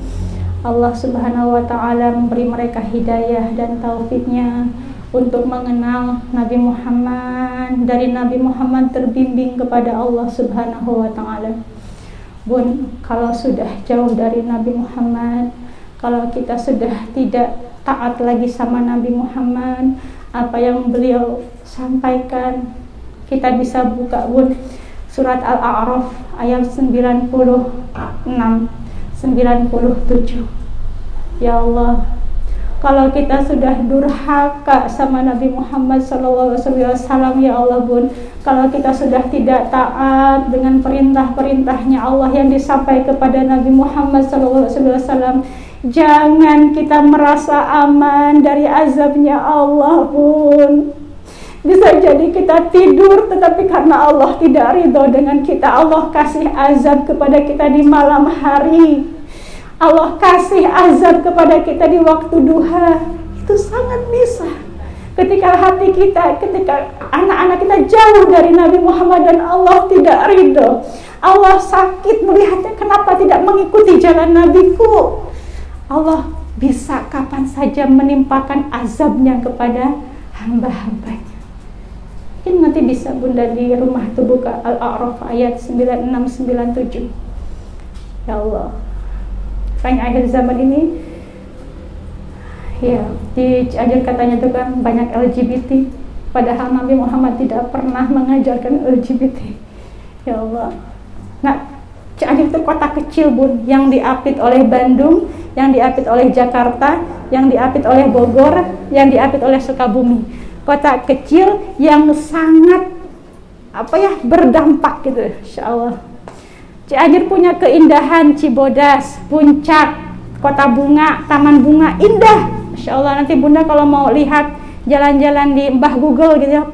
Allah Subhanahu wa Ta'ala memberi mereka hidayah dan taufiknya untuk mengenal Nabi Muhammad. Dari Nabi Muhammad terbimbing kepada Allah Subhanahu wa Ta'ala. Bun, kalau sudah jauh dari Nabi Muhammad, kalau kita sudah tidak taat lagi sama Nabi Muhammad, apa yang beliau sampaikan, kita bisa buka, Bun, surat Al-A'raf ayat 96, 97. Ya Allah, kalau kita sudah durhaka sama Nabi Muhammad SAW, ya Allah Bun, kalau kita sudah tidak taat dengan perintah-perintahnya Allah yang disampaikan kepada Nabi Muhammad SAW, jangan kita merasa aman dari azabnya Allah Bun. Bisa jadi kita tidur, tetapi karena Allah tidak ridho dengan kita, Allah kasih azab kepada kita di malam hari. Allah kasih azab kepada kita di waktu duha. Itu sangat bisa. Ketika hati kita, ketika anak-anak kita jauh dari Nabi Muhammad dan Allah tidak ridho, Allah sakit melihatnya, kenapa tidak mengikuti jalan Nabiku. Allah bisa kapan saja menimpakan azabnya kepada hamba-hambanya. Mungkin nanti bisa Bunda di rumah tuh buka Al-A'raf ayat 96-97. Ya Allah, kayaknya akhir zaman ini ya di Cianjur katanya tuh kan banyak LGBT, padahal Nabi Muhammad tidak pernah mengajarkan LGBT. Ya Allah. Nah, Cianjur itu kota kecil Bun, yang diapit oleh Bandung, yang diapit oleh Jakarta, yang diapit oleh Bogor, yang diapit oleh Sukabumi. Kota kecil yang sangat berdampak gitu, insyaallah. Cianjur punya keindahan, Cibodas, Puncak, Kota Bunga, Taman Bunga, indah. Masya Allah, nanti Bunda kalau mau lihat jalan-jalan di Mbah Google gitu ya,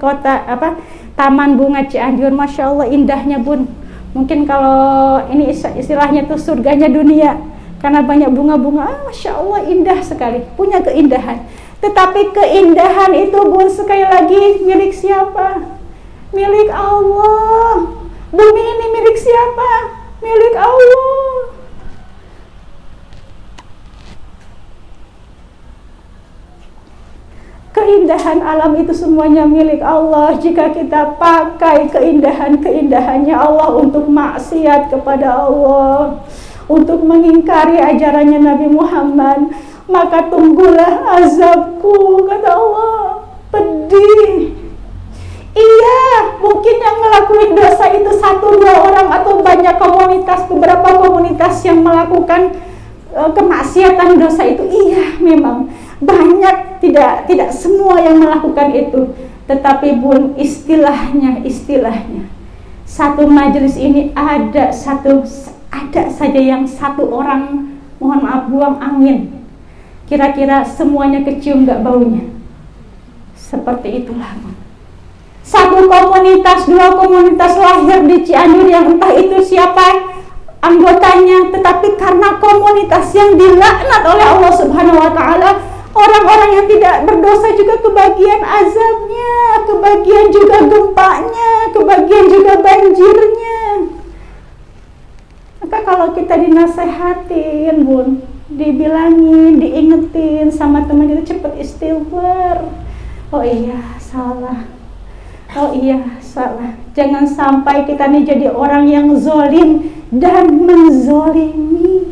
Taman Bunga Cianjur, Masya Allah indahnya Bun. Mungkin kalau ini istilahnya tuh surganya dunia, karena banyak bunga-bunga, Masya Allah indah sekali, punya keindahan. Tetapi keindahan itu Bun sekali lagi milik siapa? Milik Allah. Bumi ini milik siapa? Milik Allah. Keindahan alam itu semuanya milik Allah. Jika kita pakai keindahan-keindahannya Allah untuk maksiat kepada Allah, untuk mengingkari ajarannya Nabi Muhammad, maka tunggulah azabku, kata Allah. Pedih. Iya, mungkin yang ngelakuin dosa itu 1-2 orang atau banyak komunitas, beberapa komunitas yang melakukan kemaksiatan dosa itu. Iya, memang banyak, tidak semua yang melakukan itu. Tetapi Bun, istilahnya satu majelis ini ada saja yang 1 orang, mohon maaf, buang angin, kira-kira semuanya kecium gak baunya. Seperti itulah Bun. 1 komunitas, 2 komunitas lahir di Cianjur yang entah itu siapa anggotanya, tetapi karena komunitas yang dilaknat oleh Allah Subhanahu wa Ta'ala, orang-orang yang tidak berdosa juga kebagian azabnya, kebagian juga gempanya, kebagian juga banjirnya. Maka kalau kita dinasehatin Bun, dibilangin, diingetin sama teman kita, cepet istighfar. Oh iya, salah. Oh iya, salah. Jangan sampai kita nih jadi orang yang zolim dan menzolimi.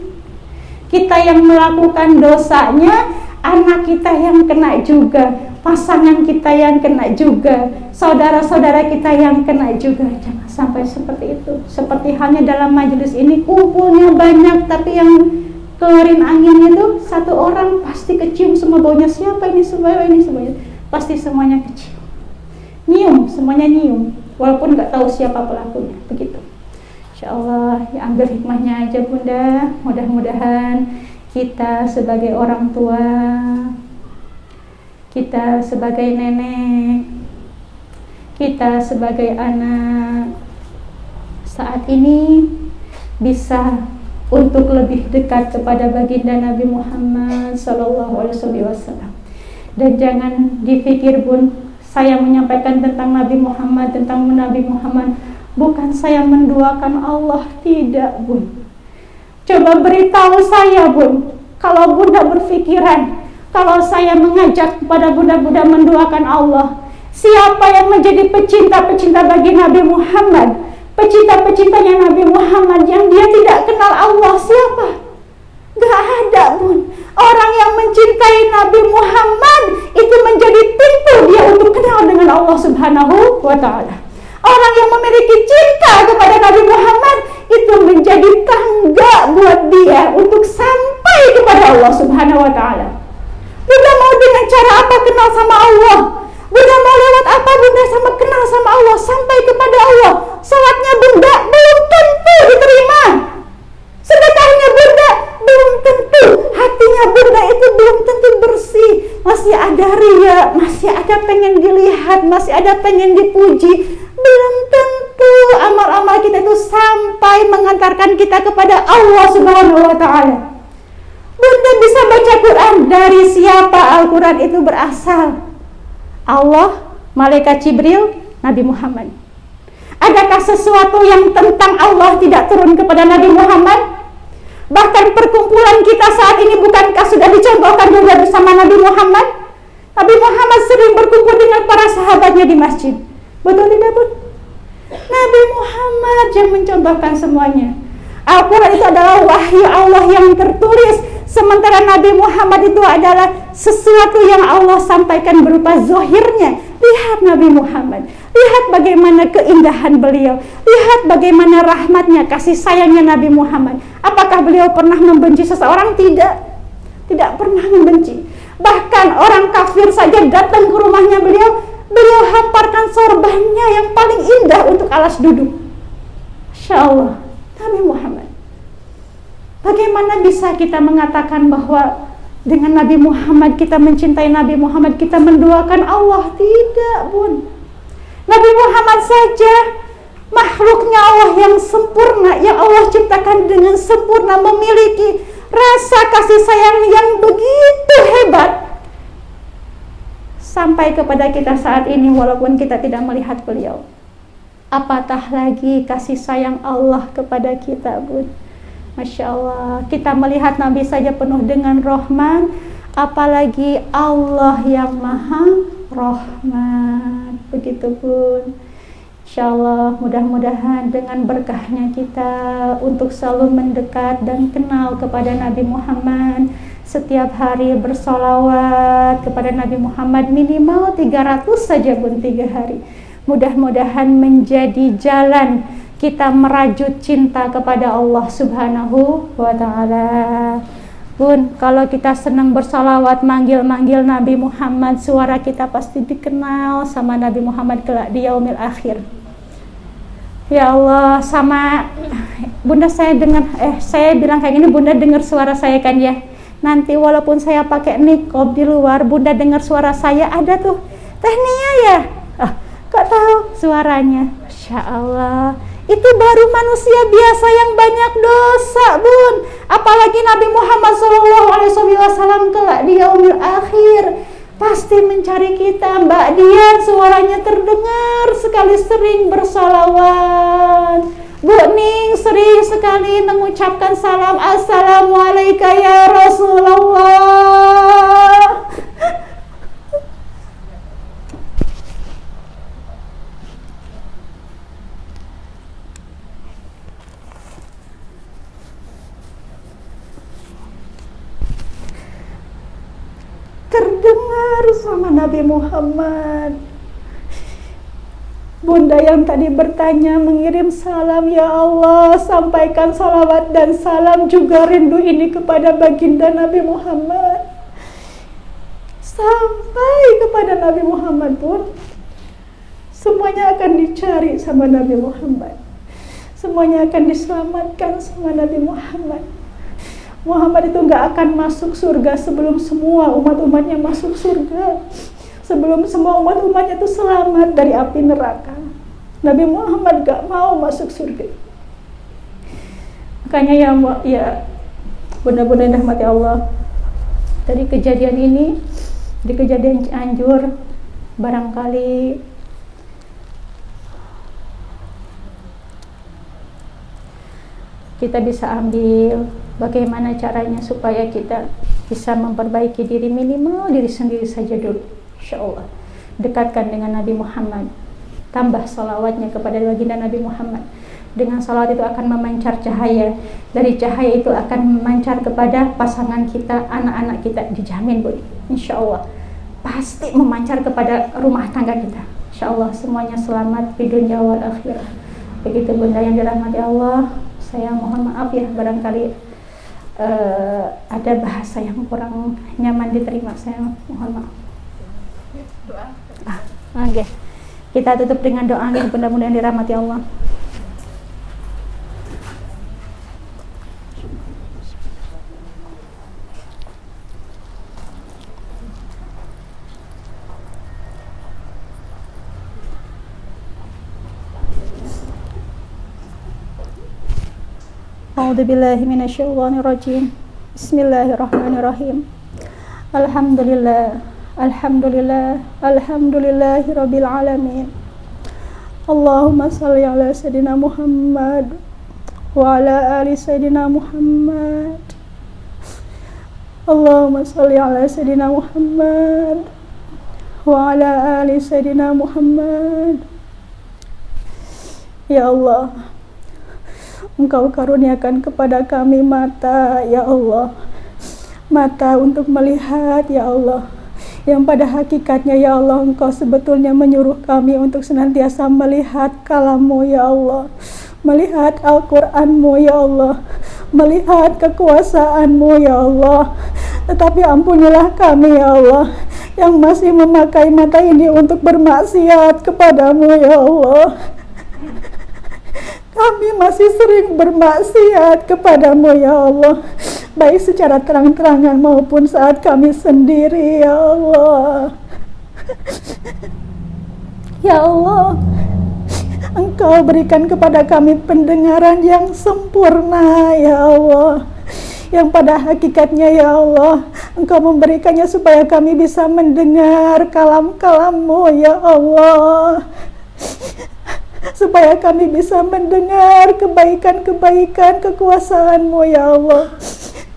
Kita yang melakukan dosanya, anak kita yang kena juga, pasangan kita yang kena juga, saudara-saudara kita yang kena juga. Jangan sampai seperti itu. Seperti halnya dalam majelis ini, kumpulnya banyak, tapi yang keluarin anginnya tuh 1 orang, pasti kecium semua baunya. Siapa ini semuanya? Pasti semuanya kecium. Nyium, semuanya nyium, walaupun nggak tahu siapa pelakunya. Begitu. Insyaallah, ya ambil hikmahnya aja Bunda. Mudah-mudahan kita sebagai orang tua, kita sebagai nenek, kita sebagai anak, saat ini bisa untuk lebih dekat kepada baginda Nabi Muhammad SAW. Dan jangan dipikir Bun, saya menyampaikan tentang Nabi Muhammad, bukan saya menduakan Allah, tidak Bun. Coba beritahu saya Bun, kalau Bunda berpikiran, kalau saya mengajak kepada Bunda-Bunda menduakan Allah, siapa yang menjadi pecinta-pecinta bagi Nabi Muhammad, pecinta-pecintanya Nabi Muhammad yang dia tidak kenal Allah, siapa? Gak ada Bun. Orang yang mencintai Nabi Muhammad itu menjadi pintu dia untuk kenal dengan Allah Subhanahu wa Ta'ala. Orang yang memiliki cinta kepada Nabi Muhammad itu menjadi tangga buat dia untuk sampai sampai kepada Allah Subhanahu wa Ta'ala. Bunda mau dengan cara apa kenal sama Allah? Bunda mau lewat apa Bunda sama kenal sama Allah sampai kepada Allah? Salatnya Bunda belum tentu diterima. Sedekahnya Bunda belum tentu. Hatinya Bunda itu belum tentu bersih. Masih ada riya, masih ada pengen dilihat, masih ada pengen dipuji. Belum tentu amal-amal kita itu sampai mengantarkan kita kepada Allah Subhanahu wa Ta'ala. Bunda bisa baca Quran, dari siapa Al-Quran itu berasal? Allah, Malaikat Jibril, Nabi Muhammad. Adakah sesuatu yang tentang Allah tidak turun kepada Nabi Muhammad? Bahkan perkumpulan kita saat ini bukankah sudah dicontohkan juga bersama Nabi Muhammad? Nabi Muhammad sering berkumpul dengan para sahabatnya di masjid. Betul tidak, Bun? Nabi Muhammad yang mencontohkan semuanya. Al-Quran itu adalah wahyu Allah yang tertulis, sementara Nabi Muhammad itu adalah sesuatu yang Allah sampaikan berupa zahirnya. Lihat Nabi Muhammad, lihat bagaimana keindahan beliau, lihat bagaimana rahmatnya, kasih sayangnya Nabi Muhammad. Apakah beliau pernah membenci seseorang? Tidak pernah membenci. Bahkan orang kafir saja datang ke rumahnya beliau hamparkan sorbannya yang paling indah untuk alas duduk. Masya Allah, Nabi Muhammad. Bagaimana bisa kita mengatakan bahwa dengan Nabi Muhammad kita mencintai Nabi Muhammad, kita mendoakan Allah? Tidak, Bun. Nabi Muhammad saja makhluknya Allah yang sempurna, yang Allah ciptakan dengan sempurna, memiliki rasa kasih sayang yang begitu hebat sampai kepada kita saat ini walaupun kita tidak melihat beliau. Apatah lagi kasih sayang Allah kepada kita, Bun. Masya Allah, kita melihat Nabi saja penuh dengan rahmat, apalagi Allah yang maha rahmat. Begitu Bun. Insya Allah mudah-mudahan dengan berkahnya kita untuk selalu mendekat dan kenal kepada Nabi Muhammad, setiap hari bersolawat kepada Nabi Muhammad minimal 300 saja Bun, 3 hari. Mudah-mudahan menjadi jalan kita merajut cinta kepada Allah Subhanahu wa Ta'ala. Bun, kalau kita senang bersalawat, manggil-manggil Nabi Muhammad, suara kita pasti dikenal sama Nabi Muhammad kelak di yaumil akhir. Ya Allah, sama Bunda saya bilang kayak gini, Bunda dengar suara saya kan ya. Nanti walaupun saya pakai niqab di luar, Bunda dengar suara saya, ada tuh Teh Nia ya. Kok tahu suaranya? Masya Allah. Itu baru manusia biasa yang banyak dosa, Bun. Apalagi Nabi Muhammad SAW kelak di yaumil akhir pasti mencari kita. Mbak Dian suaranya terdengar sekali sering bersalawat. Bu Ning sering sekali mengucapkan salam, Assalamualaikum ya Rasulullah. Terdengar sama Nabi Muhammad. Bunda yang tadi bertanya mengirim salam, ya Allah sampaikan salawat dan salam juga rindu ini kepada baginda Nabi Muhammad. Sampai kepada Nabi Muhammad pun semuanya akan dicari sama Nabi Muhammad. Semuanya akan diselamatkan sama Nabi Muhammad. Muhammad itu gak akan masuk surga sebelum semua umat-umatnya masuk surga, sebelum semua umat-umatnya itu selamat dari api neraka. Nabi Muhammad gak mau masuk surga. Makanya ya bunda-bunda yang dirahmati Allah, dari kejadian ini, di kejadian Cianjur, barangkali kita bisa ambil bagaimana caranya supaya kita bisa memperbaiki diri, minimal diri sendiri saja dulu. Insya Allah dekatkan dengan Nabi Muhammad, tambah salawatnya kepada baginda Nabi Muhammad. Dengan salawat itu akan memancar cahaya, dari cahaya itu akan memancar kepada pasangan kita, anak-anak kita, dijamin Bu, insya Allah pasti memancar kepada rumah tangga kita. Insya Allah semuanya selamat di dunia wal akhirah. Begitu Bunda yang dirahmati Allah. Saya mohon maaf ya barangkali ada bahasa yang kurang nyaman diterima, saya mohon maaf. Doa. Oke. Kita tutup dengan doa yang mudah-mudahan dirahmati Allah. A'udzubillahi minasyaitonirrajim. Bismillahirrahmanirrahim. Alhamdulillah, alhamdulillah, alhamdulillahirabbil alamin. Allahumma shalli ala sayyidina Muhammad wa ala ali sayyidina Muhammad. Allahumma shalli ala sayyidina Muhammad wa ala ali sayyidina Muhammad. Ya Allah, Engkau karuniakan kepada kami mata, ya Allah, mata untuk melihat, ya Allah, yang pada hakikatnya, ya Allah, Engkau sebetulnya menyuruh kami untuk senantiasa melihat kalam-Mu, ya Allah, melihat Al-Quran-Mu, ya Allah, melihat kekuasaan-Mu, ya Allah. Tetapi ampunilah kami, ya Allah, yang masih memakai mata ini untuk bermaksiat kepadamu, ya Allah. Kami masih sering bermaksiat kepadamu, ya Allah, baik secara terang-terangan maupun saat kami sendiri, ya Allah. Ya Allah, Engkau berikan kepada kami pendengaran yang sempurna, ya Allah, yang pada hakikatnya, ya Allah, Engkau memberikannya supaya kami bisa mendengar kalam-kalam-Mu, ya Allah, supaya kami bisa mendengar kebaikan-kebaikan kekuasaan-Mu, ya Allah.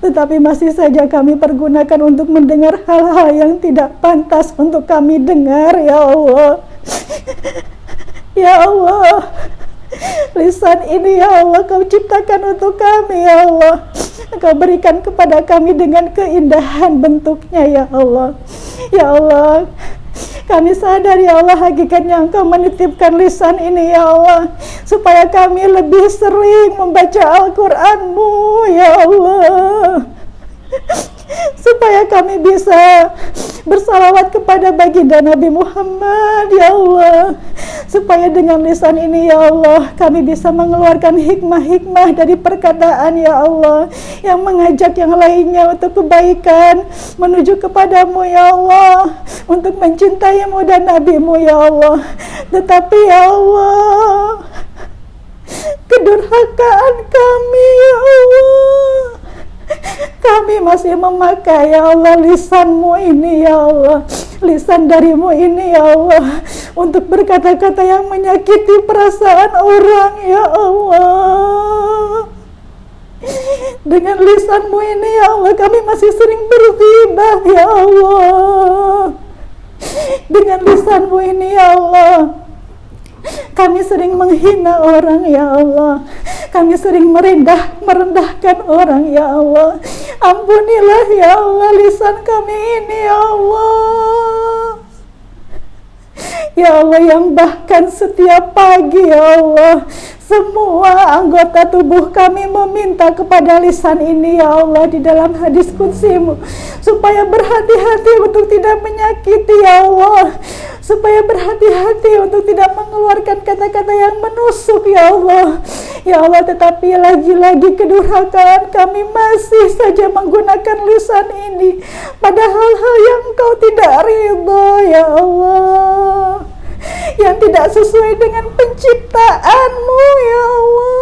Tetapi masih saja kami pergunakan untuk mendengar hal-hal yang tidak pantas untuk kami dengar, ya Allah. Ya Allah, lisan ini, ya Allah, Kau ciptakan untuk kami, ya Allah. Kau berikan kepada kami dengan keindahan bentuknya, ya Allah. Ya Allah, kami sadar, ya Allah, hakikatnya Engkau menitipkan lisan ini, ya Allah, supaya kami lebih sering membaca Al-Quran-Mu, ya Allah, supaya kami bisa bersalawat kepada baginda Nabi Muhammad, ya Allah, supaya dengan lisan ini, ya Allah, kami bisa mengeluarkan hikmah-hikmah dari perkataan, ya Allah, yang mengajak yang lainnya untuk kebaikan, menuju kepadamu, ya Allah, untuk mencintaimu dan Nabimu, ya Allah. Tetapi, ya Allah, kedurhakaan kami, ya Allah, kami masih memakai, ya Allah, lisan-Mu ini, ya Allah, lisan dari-Mu ini, ya Allah, untuk berkata-kata yang menyakiti perasaan orang, ya Allah. Dengan lisan-Mu ini, ya Allah, kami masih sering berghibah, ya Allah. Dengan lisan-Mu ini, ya Allah, kami sering menghina orang, ya Allah. Kami sering merendahkan orang, ya Allah. Ampunilah, ya Allah, lisan kami ini, ya Allah. Ya Allah, yang bahkan setiap pagi, ya Allah, semua anggota tubuh kami meminta kepada lisan ini, ya Allah, di dalam hadis qudsi-Mu, supaya berhati-hati untuk tidak menyakiti, ya Allah, supaya berhati-hati untuk tidak mengeluarkan kata-kata yang menusuk, ya Allah. Ya Allah, tetapi lagi-lagi kedurhakaan kami masih saja menggunakan lisan ini pada hal-hal yang Engkau tidak ridha, ya Allah, yang tidak sesuai dengan penciptaan-Mu, ya Allah.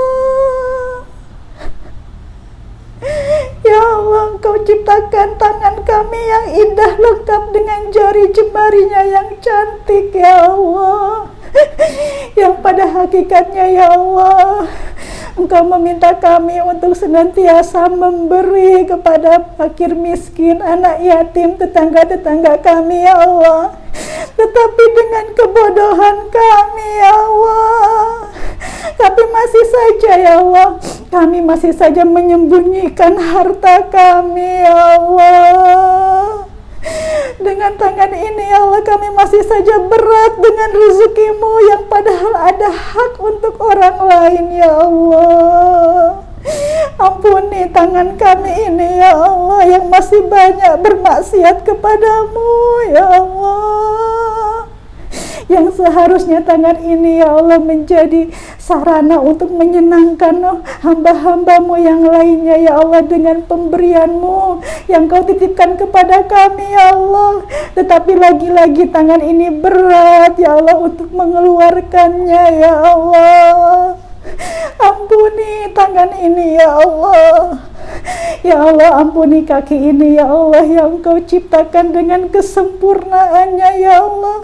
Ya Allah, Engkau ciptakan tangan kami yang indah lengkap dengan jari jemarinya yang cantik, ya Allah, yang pada hakikatnya, ya Allah, Engkau meminta kami untuk senantiasa memberi kepada fakir miskin, anak yatim, tetangga-tetangga kami, ya Allah. Tetapi dengan kebodohan kami, ya Allah, kami masih saja, ya Allah, kami masih saja menyembunyikan harta kami, ya Allah. Dengan tangan ini, ya Allah, kami masih saja berat dengan rezeki-Mu yang padahal ada hak untuk orang lain, ya Allah. Ampuni tangan kami ini ya Allah, yang masih banyak bermaksiat kepadamu ya Allah, yang seharusnya tangan ini ya Allah menjadi sarana untuk menyenangkan hamba-hambamu yang lainnya ya Allah, dengan pemberianmu yang kau titipkan kepada kami ya Allah. Tetapi lagi-lagi tangan ini berat ya Allah untuk mengeluarkannya ya Allah. Ampuni tangan ini ya Allah. Ya Allah, ampuni kaki ini ya Allah, yang kau ciptakan dengan kesempurnaannya ya Allah,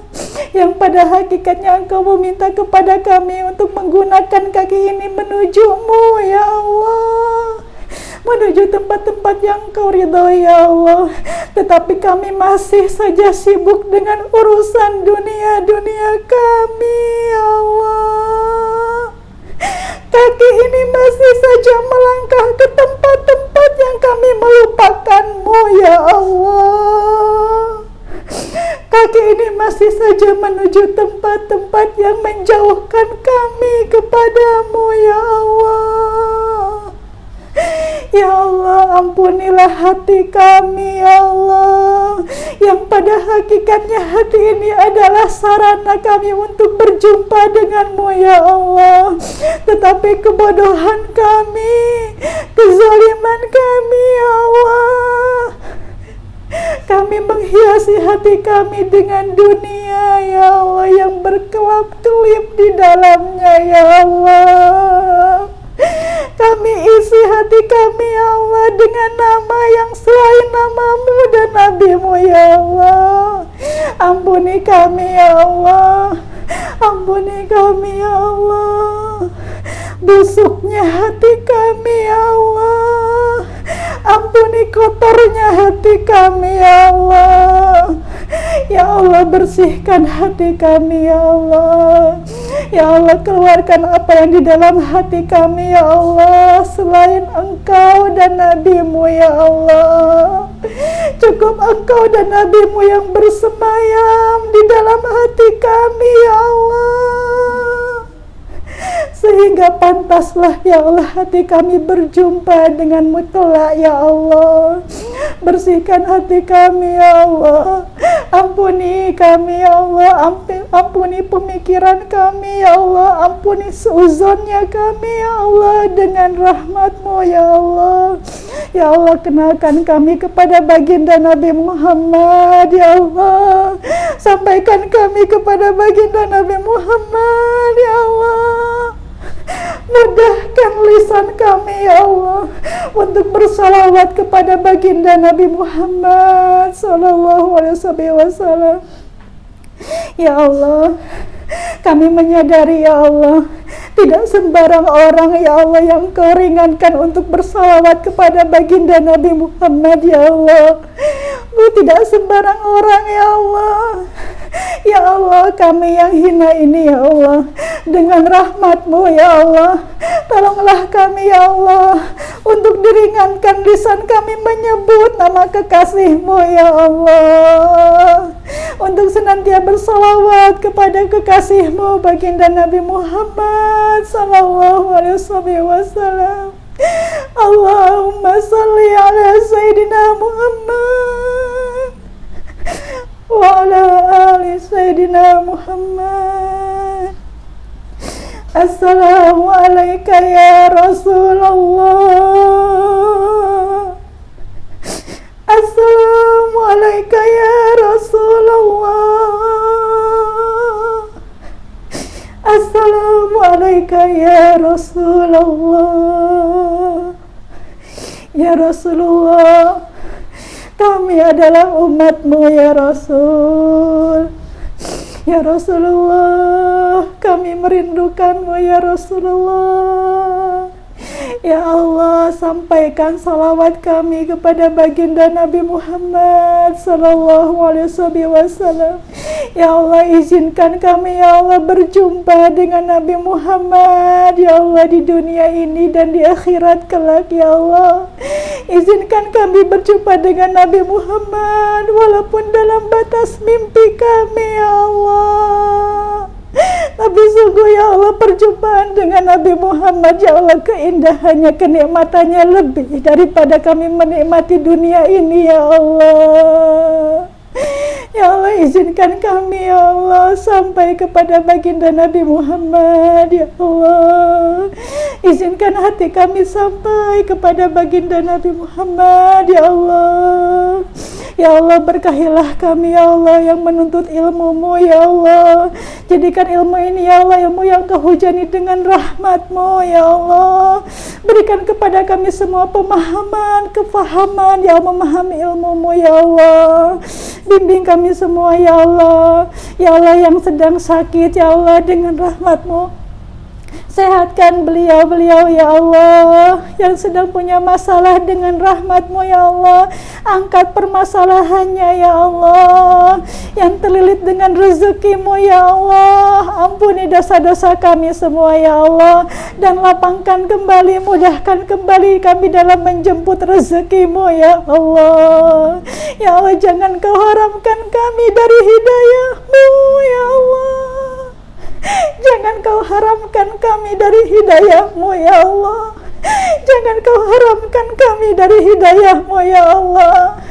yang pada hakikatnya engkau meminta kepada kami untuk menggunakan kaki ini menuju-Mu ya Allah, menuju tempat-tempat yang kau ridhoi ya Allah. Tetapi kami masih saja sibuk dengan urusan dunia kami ya Allah. Kaki ini masih saja melangkah ke tempat-tempat yang kami melupakan-Mu ya Allah. Kaki ini masih saja menuju tempat-tempat yang menjauhkan kami kepada-Mu ya Allah. Ya Allah, ampunilah hati kami ya Allah, yang pada hakikatnya hati ini adalah sarana kami untuk berjumpa dengan-Mu ya Allah. Tetapi kebodohan kami, kezaliman kami ya Allah, kami menghiasi hati kami dengan dunia ya Allah, yang berkelap-kelip di dalamnya ya Allah. Kami isi hati kami ya Allah dengan nama yang selain nama-Mu dan Nabi-Mu ya Allah. Ampuni kami ya Allah, ampuni kami ya Allah, busuknya hati kami ya Allah, ampuni kotornya hati kami ya Allah. Ya Allah, bersihkan hati kami ya Allah. Ya Allah, keluarkan apa yang di dalam hati kami ya Allah, selain Engkau dan Nabi-Mu ya Allah. Cukup Engkau dan Nabi-Mu yang bersemayam di dalam hati kami ya Allah, sehingga pantaslah ya Allah hati kami berjumpa dengan-Mu kelak ya Allah. Bersihkan hati kami ya Allah, ampuni kami ya Allah, ampuni pemikiran kami ya Allah, ampuni seuzonnya kami ya Allah dengan rahmat-Mu ya Allah. Ya Allah, kenalkan kami kepada baginda Nabi Muhammad ya Allah, sampaikan kami kepada baginda Nabi Muhammad ya Allah. Mudahkan lisan kami ya Allah untuk bersalawat kepada baginda Nabi Muhammad sallallahu alaihi wasallam. Ya Allah, kami menyadari ya Allah, tidak sembarang orang ya Allah yang Kau ringankan untuk bersalawat kepada baginda Nabi Muhammad ya Allah. Tidak sembarang orang ya Allah. Ya Allah, kami yang hina ini ya Allah, dengan rahmat-Mu ya Allah, tolonglah kami ya Allah untuk diringankan lisan kami menyebut nama kekasih-Mu ya Allah, untuk senantiasa bersalawat kepada kekasih-Mu baginda Nabi Muhammad sallallahu alaihi wasallam. Allahumma salli ala Sayyidina Muhammad wa ala ali Sayyidina Muhammad. Assalamu alayka ya Rasulullah. Assalamu alayka ya Rasulullah. Assalamu alayka ya Rasulullah. Ya Rasulullah, kami adalah umat-Mu ya Rasul. Ya Rasulullah, kami merindukan-Mu ya Rasulullah. Ya Allah, sampaikan salawat kami kepada baginda Nabi Muhammad sallallahu alaihi wasallam. Ya Allah, izinkan kami ya Allah berjumpa dengan Nabi Muhammad ya Allah, di dunia ini dan di akhirat kelak ya Allah. Izinkan kami berjumpa dengan Nabi Muhammad walaupun dalam batas mimpi kami ya Allah. Tapi sungguh ya Allah, perjumpaan dengan Nabi Muhammad, ya Allah, keindahannya, kenikmatannya lebih daripada kami menikmati dunia ini, ya Allah. Ya Allah, izinkan kami, ya Allah, sampai kepada baginda Nabi Muhammad, ya Allah. Izinkan hati kami sampai kepada baginda Nabi Muhammad, ya Allah. Ya Allah, berkahilah kami, ya Allah, yang menuntut ilmu-Mu, ya Allah. Jadikan ilmu ini, ya Allah, ilmu yang Kau hujani dengan rahmat-Mu, ya Allah. Berikan kepada kami semua pemahaman, kefahaman, ya Allah, memahami ilmu-Mu, ya Allah. Bimbing kami semua, ya Allah. Ya Allah, yang sedang sakit, ya Allah, dengan rahmat-Mu, sehatkan beliau-beliau, ya Allah. Yang sedang punya masalah, dengan rahmat-Mu, ya Allah, angkat permasalahannya, ya Allah. Yang terlilit dengan rezeki-Mu, ya Allah, ampuni dosa-dosa kami semua, ya Allah. Dan lapangkan kembali, mudahkan kembali kami dalam menjemput rezeki-Mu, ya Allah. Ya Allah, jangan Kau haramkan kami dari hidayah-Mu, ya Allah. Jangan Kau haramkan kami dari hidayah-Mu, ya Allah. Jangan Kau haramkan kami dari hidayah-Mu, ya Allah.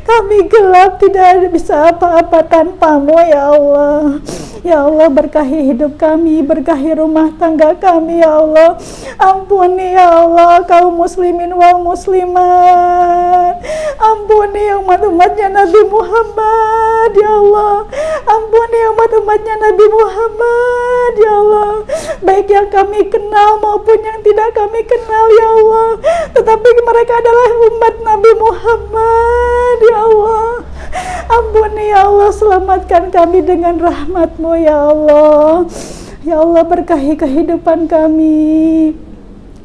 Kami gelap, tidak bisa apa-apa tanpa-Mu, ya Allah. Ya Allah, berkahi hidup kami, berkahi rumah tangga kami, ya Allah. Ampuni, ya Allah, kaum muslimin wal muslimat. Ampuni umat-umatnya Nabi Muhammad, ya Allah. Ampuni umat-umatnya Nabi Muhammad, ya Allah. Baik yang kami kenal maupun yang tidak kami kenal, ya Allah. Tetapi mereka adalah umat Nabi Muhammad, ya Allah. Ampuni, ya Allah, selamatkan kami dengan rahmat-Mu, ya Allah. Ya Allah, berkahi kehidupan kami.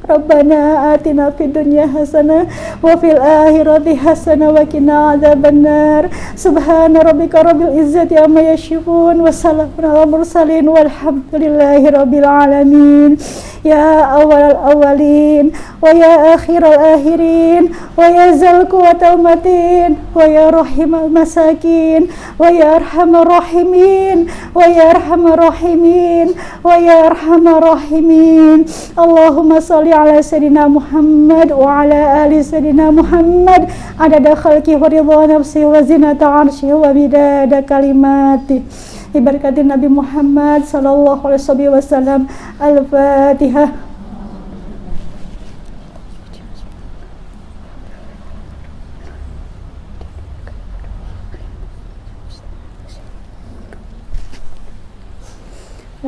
Rabbana atina fid dunya hasanah wa fil akhirati hasanah wa qina adzabannar. Subhana rabbika rabbil izzati amma yasifun wa salamun alal mursalin walhamdulillahi rabbil alamin. Ya awal awalin wa ya akhirul akhirin wa ya zal quwwatal matin wa ya rahimal masakin wa ya arhamar rahimin wa ya arhamar rahimin wa ya arhamar rahimin. Allahumma shalli ala sayyidina Muhammad wa ala ali sayyidina Muhammad adada khalqi wa ridha nafsi wa zinata arsy wa midada kalimati. Ibarakatin Nabi Muhammad sallallahu alaihi wasallam. Al-Fatihah.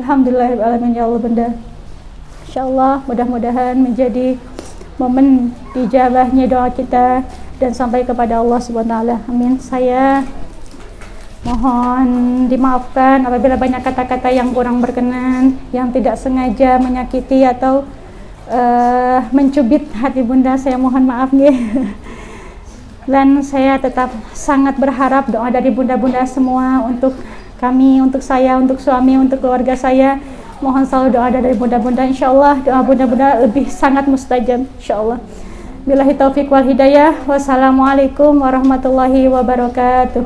Alhamdulillahirrahmanirrahim, ya Allah Bunda. InsyaAllah mudah-mudahan menjadi momen dijabahnya doa kita dan sampai kepada Allah SWT. Amin. Saya mohon dimaafkan apabila banyak kata-kata yang kurang berkenan, yang tidak sengaja menyakiti atau mencubit hati Bunda. Saya mohon maaf nih. Dan saya tetap sangat berharap doa dari Bunda-Bunda semua untuk kami, untuk saya, untuk suami, untuk keluarga saya. Mohon selalu doa dari Bunda-Bunda. InsyaAllah doa Bunda-Bunda lebih sangat mustajab, InsyaAllah. Billahi taufiq wal hidayah. Wassalamualaikum warahmatullahi wabarakatuh.